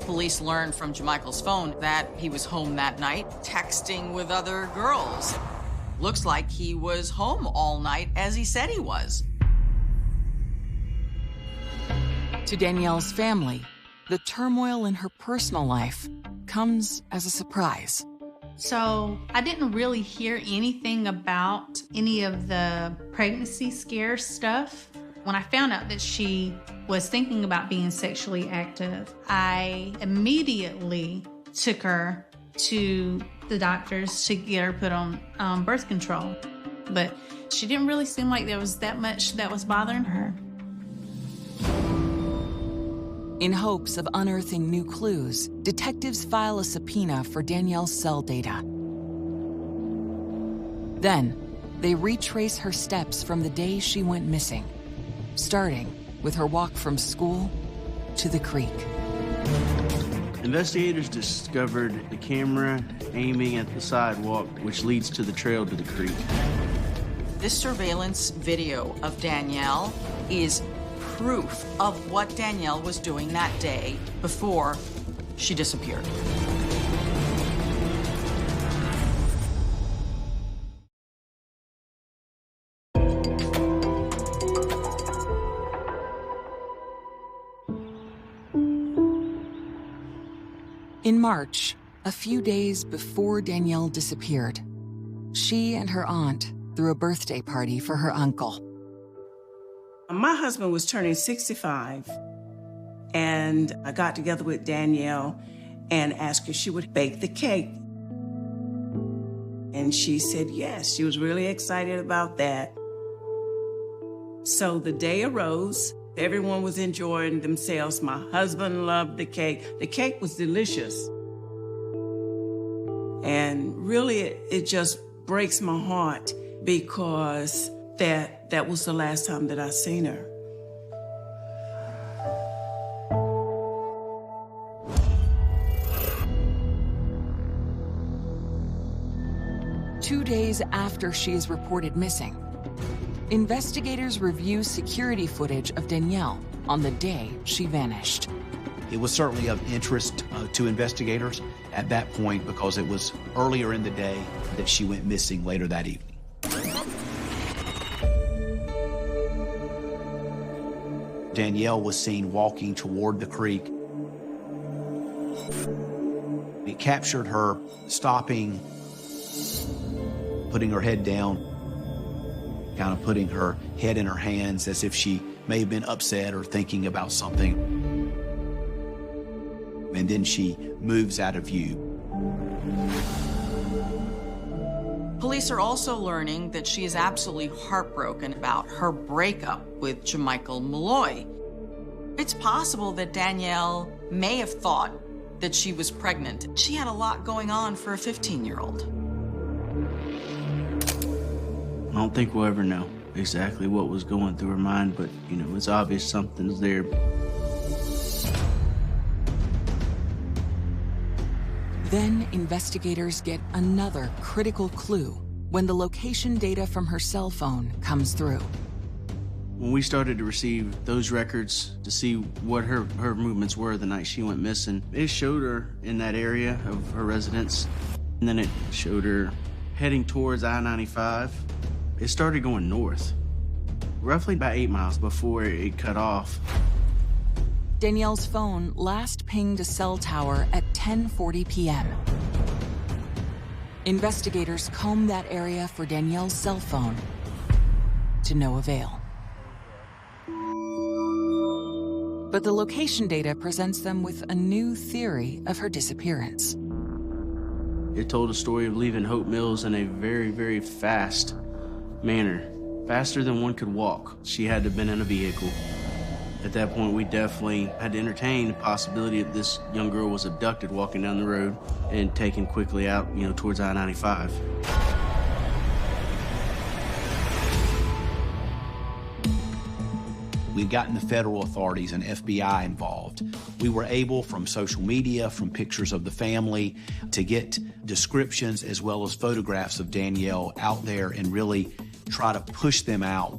Police learned from Jamichael's phone that he was home that night, texting with other girls. Looks like he was home all night, as he said he was. To Danielle's family, the turmoil in her personal life comes as a surprise. So I didn't really hear anything about any of the pregnancy scare stuff. When I found out that she was thinking about being sexually active, I immediately took her to the doctors to get her put on birth control. But she didn't really seem like there was that much that was bothering her. In hopes of unearthing new clues, detectives file a subpoena for Danielle's cell data. Then, they retrace her steps from the day she went missing, starting with her walk from school to the creek. Investigators discovered the camera aiming at the sidewalk, which leads to the trail to the creek. This surveillance video of Danielle is proof of what Danielle was doing that day before she disappeared. In March, a few days before Danielle disappeared, she and her aunt threw a birthday party for her uncle. My husband was turning 65, and I got together with Danielle and asked her if she would bake the cake. And she said yes. She was really excited about that. So the day arose. Everyone was enjoying themselves. My husband loved the cake. The cake was delicious. And really, it just breaks my heart because that was the last time that I seen her. Two days after she is reported missing, investigators review security footage of Danielle on the day she vanished. It was certainly of interest to investigators at that point because it was earlier in the day that she went missing later that evening. Danielle was seen walking toward the creek. It captured her stopping, putting her head down, kind of putting her head in her hands as if she may have been upset or thinking about something. And then she moves out of view. Police are also learning that she is absolutely heartbroken about her breakup with Jamichael Malloy. It's possible that Danielle may have thought that she was pregnant. She had a lot going on for a 15-year-old. I don't think we'll ever know exactly what was going through her mind, but, it's obvious something's there. Then investigators get another critical clue when the location data from her cell phone comes through. When we started to receive those records to see what her movements were the night she went missing, it showed her in that area of her residence, and then it showed her heading towards I-95. It started going north, roughly about 8 miles before it cut off. Danielle's phone last pinged a cell tower at 10:40 p.m. Investigators combed that area for Danielle's cell phone to no avail. But the location data presents them with a new theory of her disappearance. It told a story of leaving Hope Mills in a very, very fast manner. Faster than one could walk. She had to have been in a vehicle. At that point, we definitely had to entertain the possibility that this young girl was abducted walking down the road and taken quickly out, towards I-95. We've gotten the federal authorities and FBI involved. We were able, from social media, from pictures of the family, to get descriptions as well as photographs of Danielle out there and really try to push them out.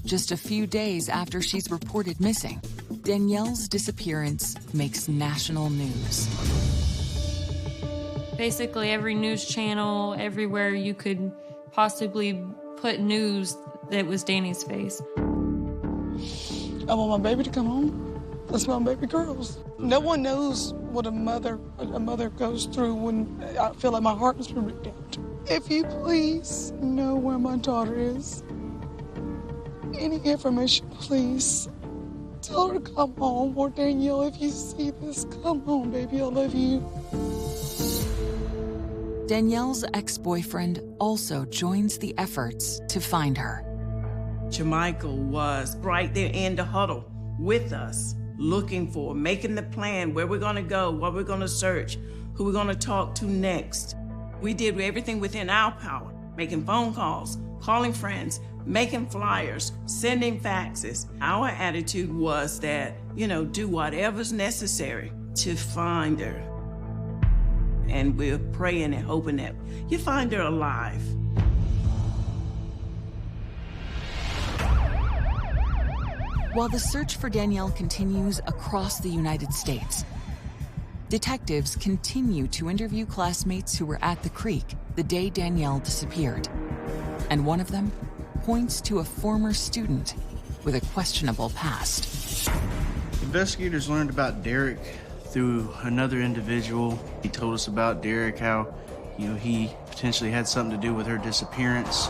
Just a few days after she's reported missing, Danielle's disappearance makes national news. Basically, every news channel, everywhere you could possibly put news, that was Danny's face. I want my baby to come home. That's my baby girls. No one knows what a mother goes through when I feel like my heart has been ripped out. If you please know where my daughter is, any information, please tell her to come home. Or Danielle, if you see this, come home, baby. I love you. Danielle's ex-boyfriend also joins the efforts to find her. Jermichael was right there in the huddle with us, looking for, making the plan, where we're gonna go, what we're gonna search, who we're gonna talk to next. We did everything within our power, making phone calls, calling friends, making flyers, sending faxes. Our attitude was that, do whatever's necessary to find her. And we're praying and hoping that you find her alive. While the search for Danielle continues across the United States, detectives continue to interview classmates who were at the creek the day Danielle disappeared. And one of them points to a former student with a questionable past. Investigators learned about Derek through another individual. He told us about Derek, how, he potentially had something to do with her disappearance.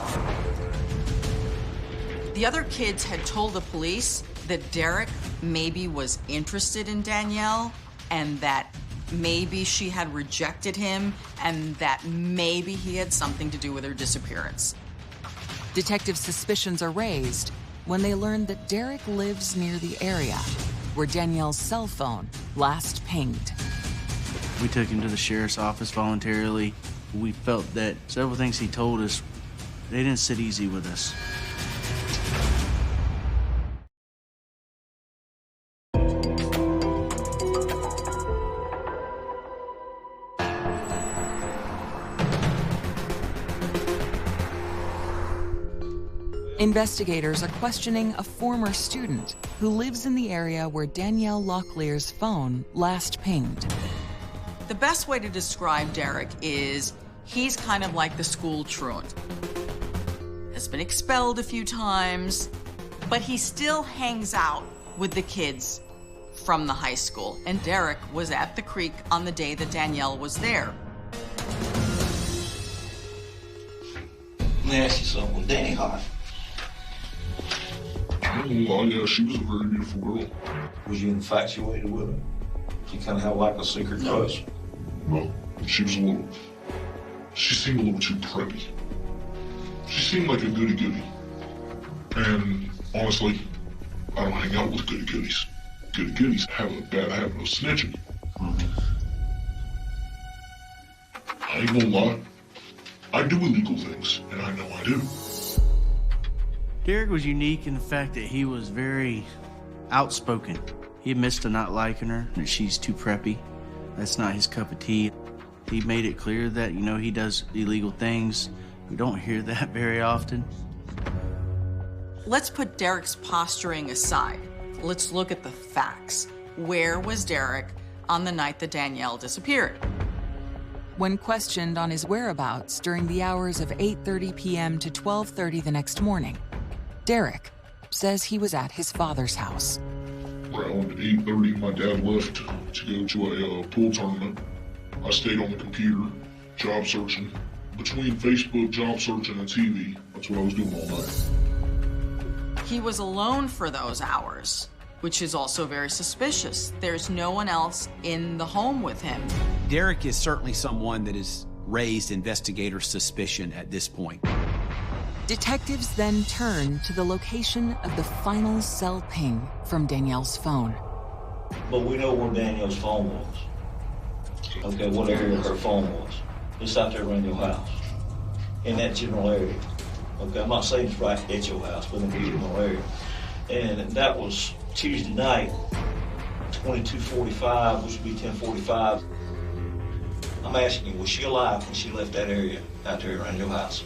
The other kids had told the police that Derek maybe was interested in Danielle and that maybe she had rejected him and that maybe he had something to do with her disappearance. Detective suspicions are raised when they learn that Derek lives near the area where Danielle's cell phone last pinged. We took him to the sheriff's office voluntarily. We felt that several things he told us, they didn't sit easy with us. Investigators are questioning a former student who lives in the area where Danielle Locklear's phone last pinged. The best way to describe Derek is he's kind of like the school truant. Has been expelled a few times, but he still hangs out with the kids from the high school. And Derek was at the creek on the day that Danielle was there. Let me ask you something. Was Danny hot? Oh, yeah, she was a very beautiful girl. Was you infatuated with her? Did you kind of have like a secret crush? No, she seemed a little too preppy. She seemed like a goody-goody. And honestly, I don't hang out with goody-goodies. Goody-goodies have a bad habit of snitching. I ain't gonna lie. I do illegal things, and I know I do. Derek was unique in the fact that he was very outspoken. He admits to not liking her, that she's too preppy. That's not his cup of tea. He made it clear that, he does illegal things. We don't hear that very often. Let's put Derek's posturing aside. Let's look at the facts. Where was Derek on the night that Danielle disappeared? When questioned on his whereabouts during the hours of 8:30 p.m. to 12:30 the next morning, Derek says he was at his father's house. Around 8:30, my dad left to go to a pool tournament. I stayed on the computer, job searching. Between Facebook, job searching, and TV, that's what I was doing all night. He was alone for those hours. which is also very suspicious. There's no one else in the home with him. Derek is certainly someone that has raised investigator suspicion at this point. Detectives then turn to the location of the final cell ping from Danielle's phone. But we know where Danielle's phone was. Okay, what area her phone was. It's out there around your house, in that general area. Okay, I'm not saying it's right at your house, but in the general area. And that was Tuesday night, 22:45, which would be 10:45. I'm asking you, was she alive when she left that area out there around your house?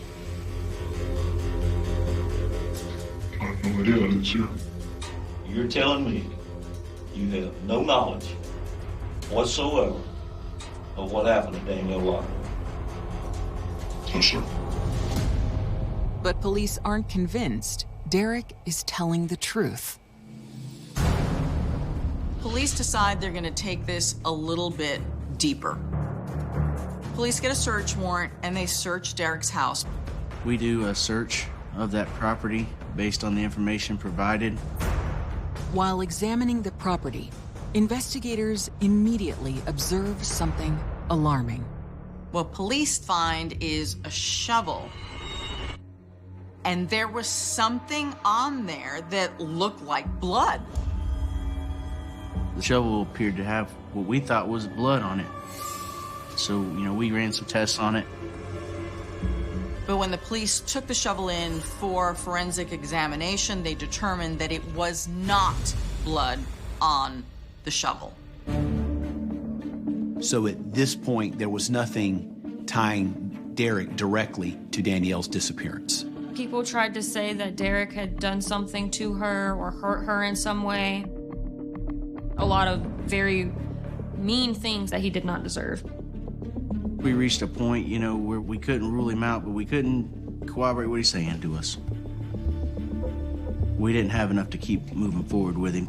I have no idea, I didn't see her. You're telling me you have no knowledge whatsoever of what happened to Danielle Locklear? No, sir. But police aren't convinced Derek is telling the truth. Police decide they're going to take this a little bit deeper. Police get a search warrant and they search Derek's house. We do a search of that property based on the information provided. While examining the property, investigators immediately observe something alarming. What police find is a shovel. And there was something on there that looked like blood. The shovel appeared to have what we thought was blood on it. So, we ran some tests on it. But when the police took the shovel in for forensic examination, they determined that it was not blood on the shovel. So at this point, there was nothing tying Derek directly to Danielle's disappearance. People tried to say that Derek had done something to her or hurt her in some way. A lot of very mean things that he did not deserve. We reached a point, where we couldn't rule him out, but we couldn't corroborate what he's saying to us. We didn't have enough to keep moving forward with him.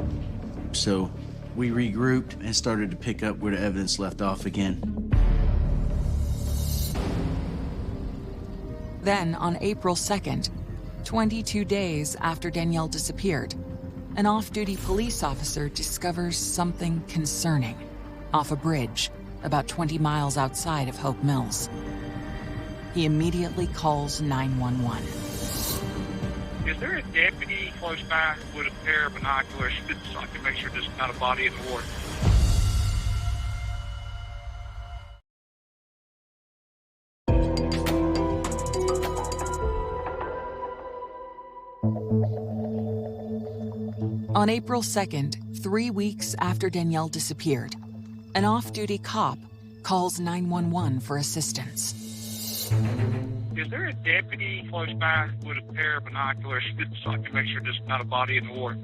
So we regrouped and started to pick up where the evidence left off again. Then, on April 2nd, 22 days after Danielle disappeared, an off-duty police officer discovers something concerning off a bridge about 20 miles outside of Hope Mills. He immediately calls 911. Is there a deputy close by with a pair of binoculars so I can make sure there's not a body in the water? On April 2nd, 3 weeks after Danielle disappeared, an off-duty cop calls 911 for assistance. Is there a deputy close by with a pair of binoculars so I can make sure there's not a body in the water?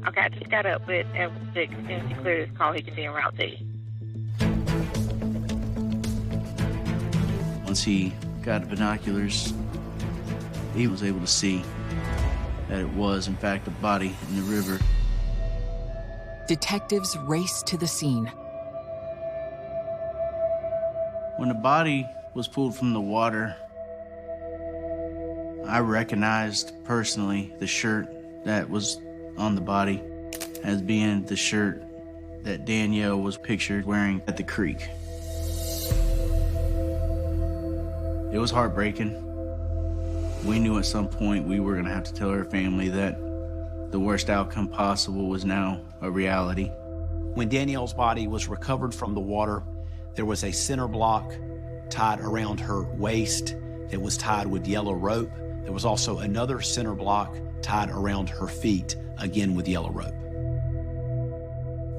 Okay, I just got up with Edward 6. As soon as he cleared his call, he can be en route to you. Once he got the binoculars, he was able to see that it was, in fact, a body in the river. Detectives race to the scene. When the body was pulled from the water, I recognized personally the shirt that was on the body as being the shirt that Danielle was pictured wearing at the creek. It was heartbreaking. We knew at some point we were going to have to tell her family that the worst outcome possible was now a reality. When Danielle's body was recovered from the water, there was a center block tied around her waist that was tied with yellow rope. There was also another center block tied around her feet, again with yellow rope.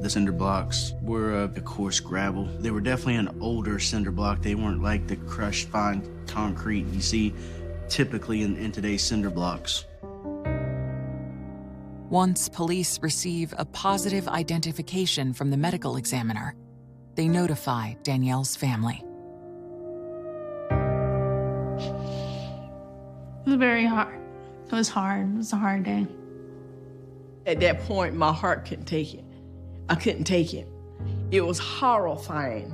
The cinder blocks were of the coarse gravel. They were definitely an older cinder block. They weren't like the crushed fine concrete you see typically in today's cinder blocks. Once police receive a positive identification from the medical examiner, they notify Danielle's family. It was very hard. It was hard. It was a hard day. At that point, my heart couldn't take it. I couldn't take it. It was horrifying.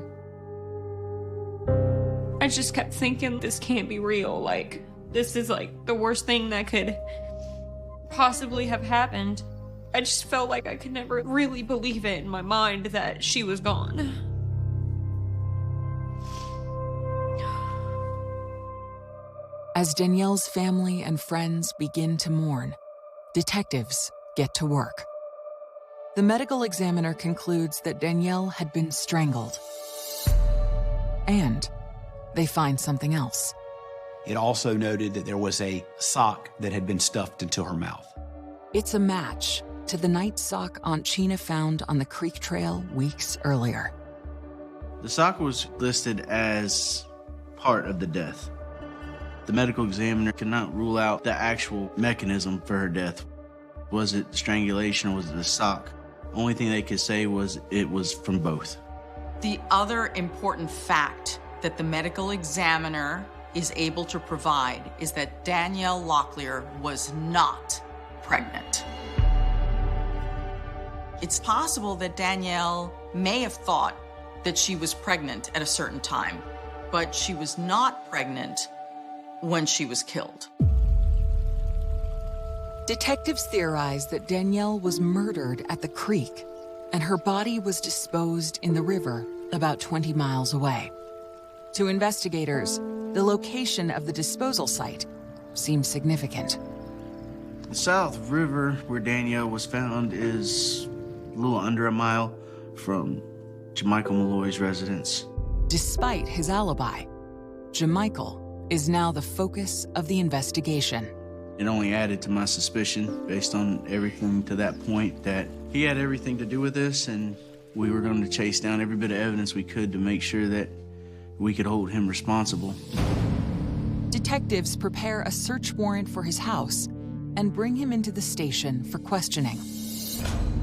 I just kept thinking, this can't be real. Like, this is like the worst thing that could possibly have happened. I just felt like I could never really believe it in my mind that she was gone. As Danielle's family and friends begin to mourn, detectives get to work. The medical examiner concludes that Danielle had been strangled. And they find something else. It also noted that there was a sock that had been stuffed into her mouth. It's a match to the night sock Aunt Chena found on the creek trail weeks earlier. The sock was listed as part of the death. The medical examiner could not rule out the actual mechanism for her death. Was it strangulation or was it the sock? Only thing they could say was it was from both. The other important fact that the medical examiner is able to provide is that Danielle Locklear was not pregnant. It's possible that Danielle may have thought that she was pregnant at a certain time, but she was not pregnant when she was killed. Detectives theorize that Danielle was murdered at the creek, and her body was disposed in the river about 20 miles away. To investigators, the location of the disposal site seems significant. The South River, where Danielle was found, is a little under a mile from Jamichael Malloy's residence. Despite his alibi, Jamichael is now the focus of the investigation. It only added to my suspicion, based on everything to that point, that he had everything to do with this, and we were going to chase down every bit of evidence we could to make sure that we could hold him responsible. Detectives prepare a search warrant for his house and bring him into the station for questioning.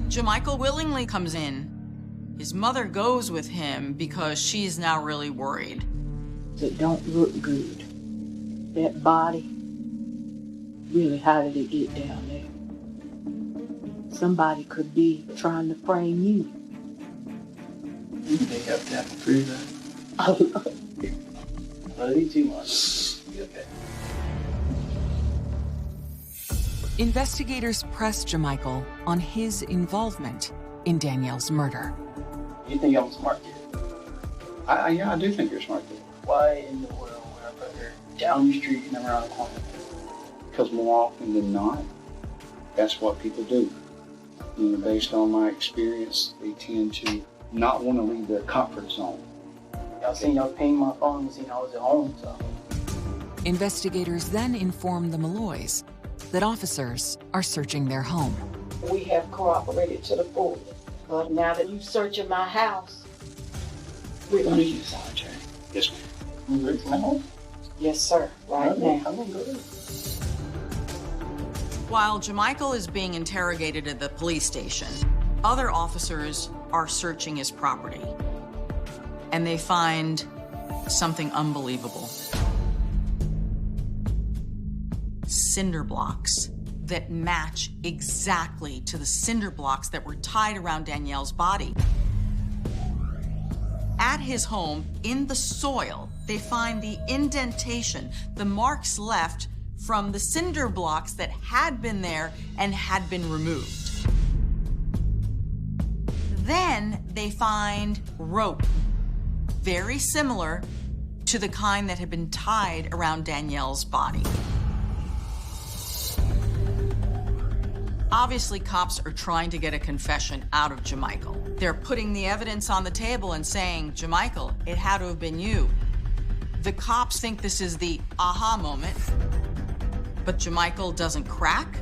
Jamichael willingly comes in. His mother goes with him because she's now really worried. It don't look good. That body, really, how did it get down there? Somebody could be trying to frame you. You can make up that and prove that. I love you too much. Be okay. Investigators press Jamichael on his involvement in Danielle's murder. You think I'm a smart kid? Yeah, I do think you're a smart kid. Why in the world would I put her down the street and around the corner? Because more often than not, that's what people do. You know, based on my experience, they tend to not want to leave their comfort zone. Y'all seen y'all ping my phone and seen I was at home, so. Investigators then inform the Malloys that officers are searching their home. We have cooperated to the fullest, but now that you're searching my house, we're going to use solitary. Yes, ma'am. You ready for my home? Yes, sir. Right now. I'm going to go ahead. While Jamichael is being interrogated at the police station, other officers are searching his property. And they find something unbelievable. Cinder blocks that match exactly to the cinder blocks that were tied around Danielle's body. At his home, in the soil, they find the indentation, the marks left from the cinder blocks that had been there and had been removed. Then they find rope, very similar to the kind that had been tied around Danielle's body. Obviously, cops are trying to get a confession out of Jamichael. They're putting the evidence on the table and saying, Jamichael, it had to have been you. The cops think this is the aha moment, but Jamichael doesn't crack.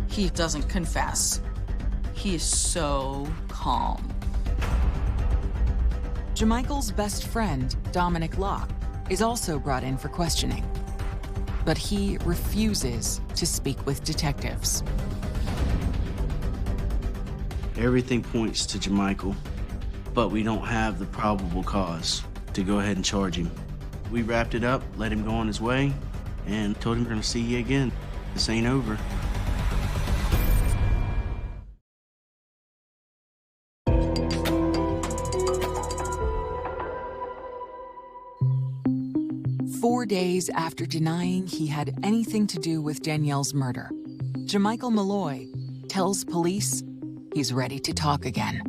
He doesn't confess. He is so calm. Jamichael's best friend, Dominic Locke, is also brought in for questioning, but he refuses to speak with detectives. Everything points to Jamichael, but we don't have the probable cause to go ahead and charge him. We wrapped it up, let him go on his way, and told him we're gonna see you again. This ain't over. "4 days after denying he had anything to do with Danielle's murder, Jamichael Malloy tells police he's ready to talk again.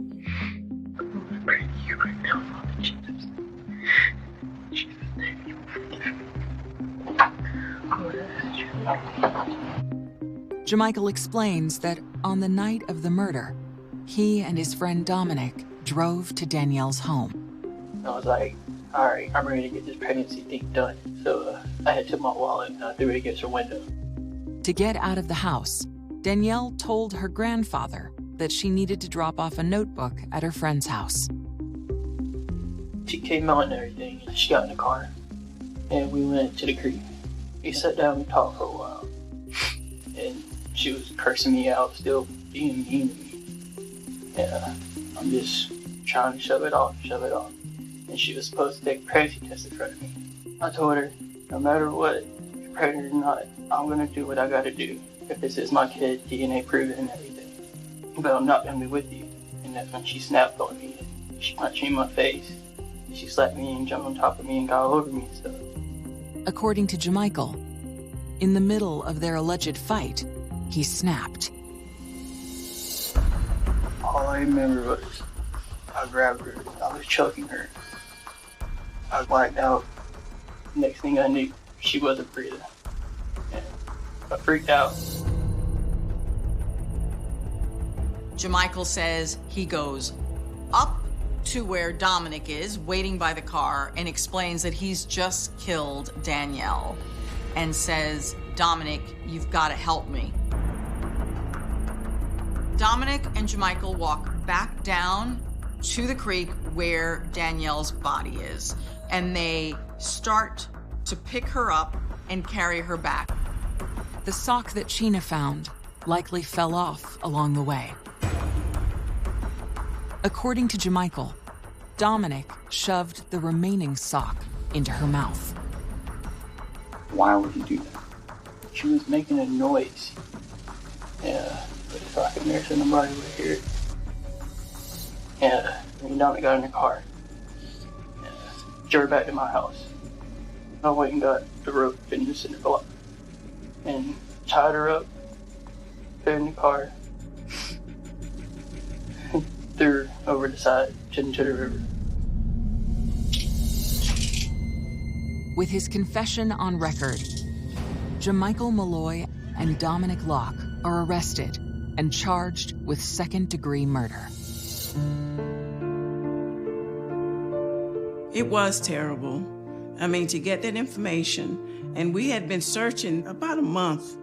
Jamichael explains that on the night of the murder, he and his friend Dominic drove to Danielle's home. I was like, all right, I'm ready to get this pregnancy thing done. So I had took my wallet and I threw it against her window. To get out of the house, Danielle told her grandfather that she needed to drop off a notebook at her friend's house. She came out and everything. She got in the car and we went to the creek. We sat down and talked for a while. And she was cursing me out, still being mean to me. And I'm just trying to shove it off. And she was supposed to take a pregnancy test in front of me. I told her, no matter what, if you're pregnant or not, I'm gonna do what I gotta do. If this is my kid, DNA proven and everything. But I'm not gonna be with you. And that's when she snapped on me. She punched me in my face. She slapped me and jumped on top of me and got all over me and stuff. According to Jamichael, in the middle of their alleged fight, he snapped. All I remember was I grabbed her, I was choking her. I blacked out. Next thing I knew, she wasn't breathing. And I freaked out. Jamichael says he goes up to where Dominic is, waiting by the car, and explains that he's just killed Danielle and says, Dominic, you've got to help me. Dominic and Jamichael walk back down to the creek where Danielle's body is, and they start to pick her up and carry her back. The sock that Sheena found likely fell off along the way. According to Jamichael, Dominic shoved the remaining sock into her mouth. Why would he do that? She was making a noise. Yeah, but if I could nurse and nobody would hear it. Yeah, me and Dominic got in the car. Yeah, drove back to my house. I went and got the rope and the cinder block and tied her up, put her in the car, threw her over the side into the river. With his confession on record, Jamichael Malloy and Dominic Locke are arrested and charged with second-degree murder. It was terrible. I mean, to get that information, and we had been searching about a month,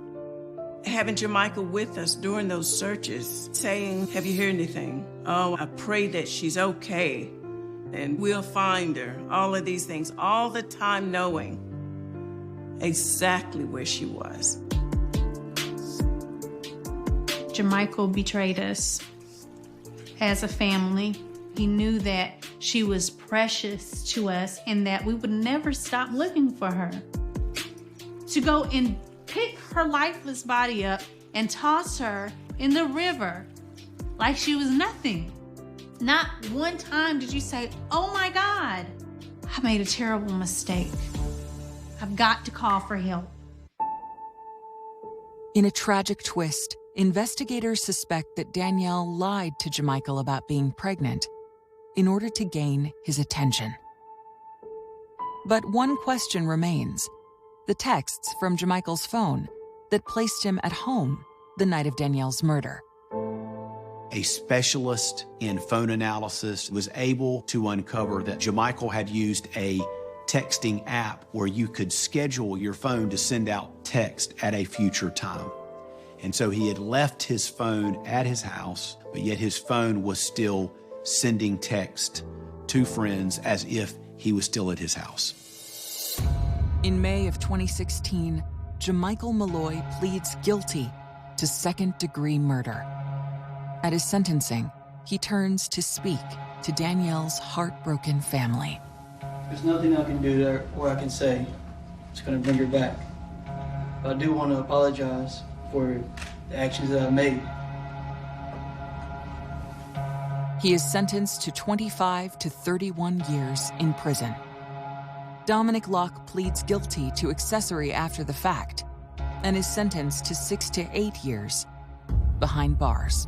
having Jamichael with us during those searches, saying, have you heard anything? Oh, I pray that she's okay, and we'll find her. All of these things, all the time knowing exactly where she was. Jamichael betrayed us as a family. He knew that she was precious to us and that we would never stop looking for her. To go and pick her lifeless body up and toss her in the river like she was nothing. Not one time did you say, oh my God, I made a terrible mistake. I've got to call for help. In a tragic twist, investigators suspect that Danielle lied to Jamichael about being pregnant in order to gain his attention. But one question remains: the texts from Jamichael's phone that placed him at home the night of Danielle's murder. A specialist in phone analysis was able to uncover that Jamichael had used a texting app where you could schedule your phone to send out text at a future time. And so he had left his phone at his house, but yet his phone was still sending text to friends as if he was still at his house. In May of 2016, Jamichael Malloy pleads guilty to second-degree murder. At his sentencing, he turns to speak to Danielle's heartbroken family. There's nothing I can do there or I can say that's going to bring her back. But I do want to apologize for the actions that I made. He is sentenced to 25 to 31 years in prison. Dominic Locke pleads guilty to accessory after the fact and is sentenced to 6 to 8 years. behind bars.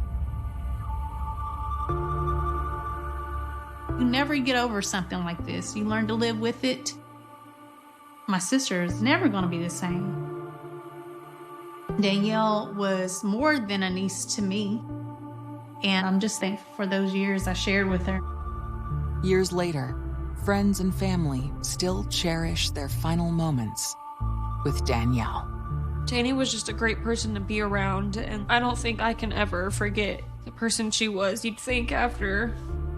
You never get over something like this. You learn to live with it. My sister is never going to be the same. Danielle was more than a niece to me, and I'm just thankful for those years I shared with her. Years later, friends and family still cherish their final moments with Danielle. Danny was just a great person to be around, and I don't think I can ever forget the person she was. You'd think after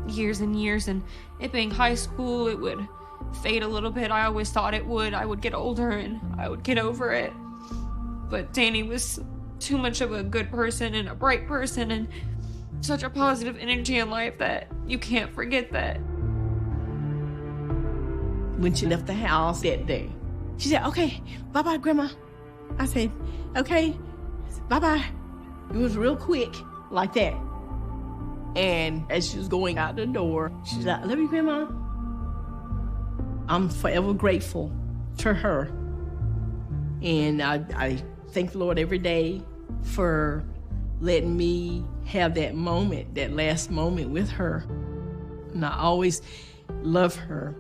years and years, and it being high school, it would fade a little bit. I always thought it would. I would get older and I would get over it. But Danny was too much of a good person and a bright person and such a positive energy in life that you can't forget that. When she left the house that day, she said, "Okay, bye-bye, Grandma." I said, "Okay, bye-bye." It was real quick, like that. And as she was going out the door, she's like, "I love you, Grandma." I'm forever grateful to her. And I thank the Lord every day for letting me have that moment, that last moment with her. And I always love her.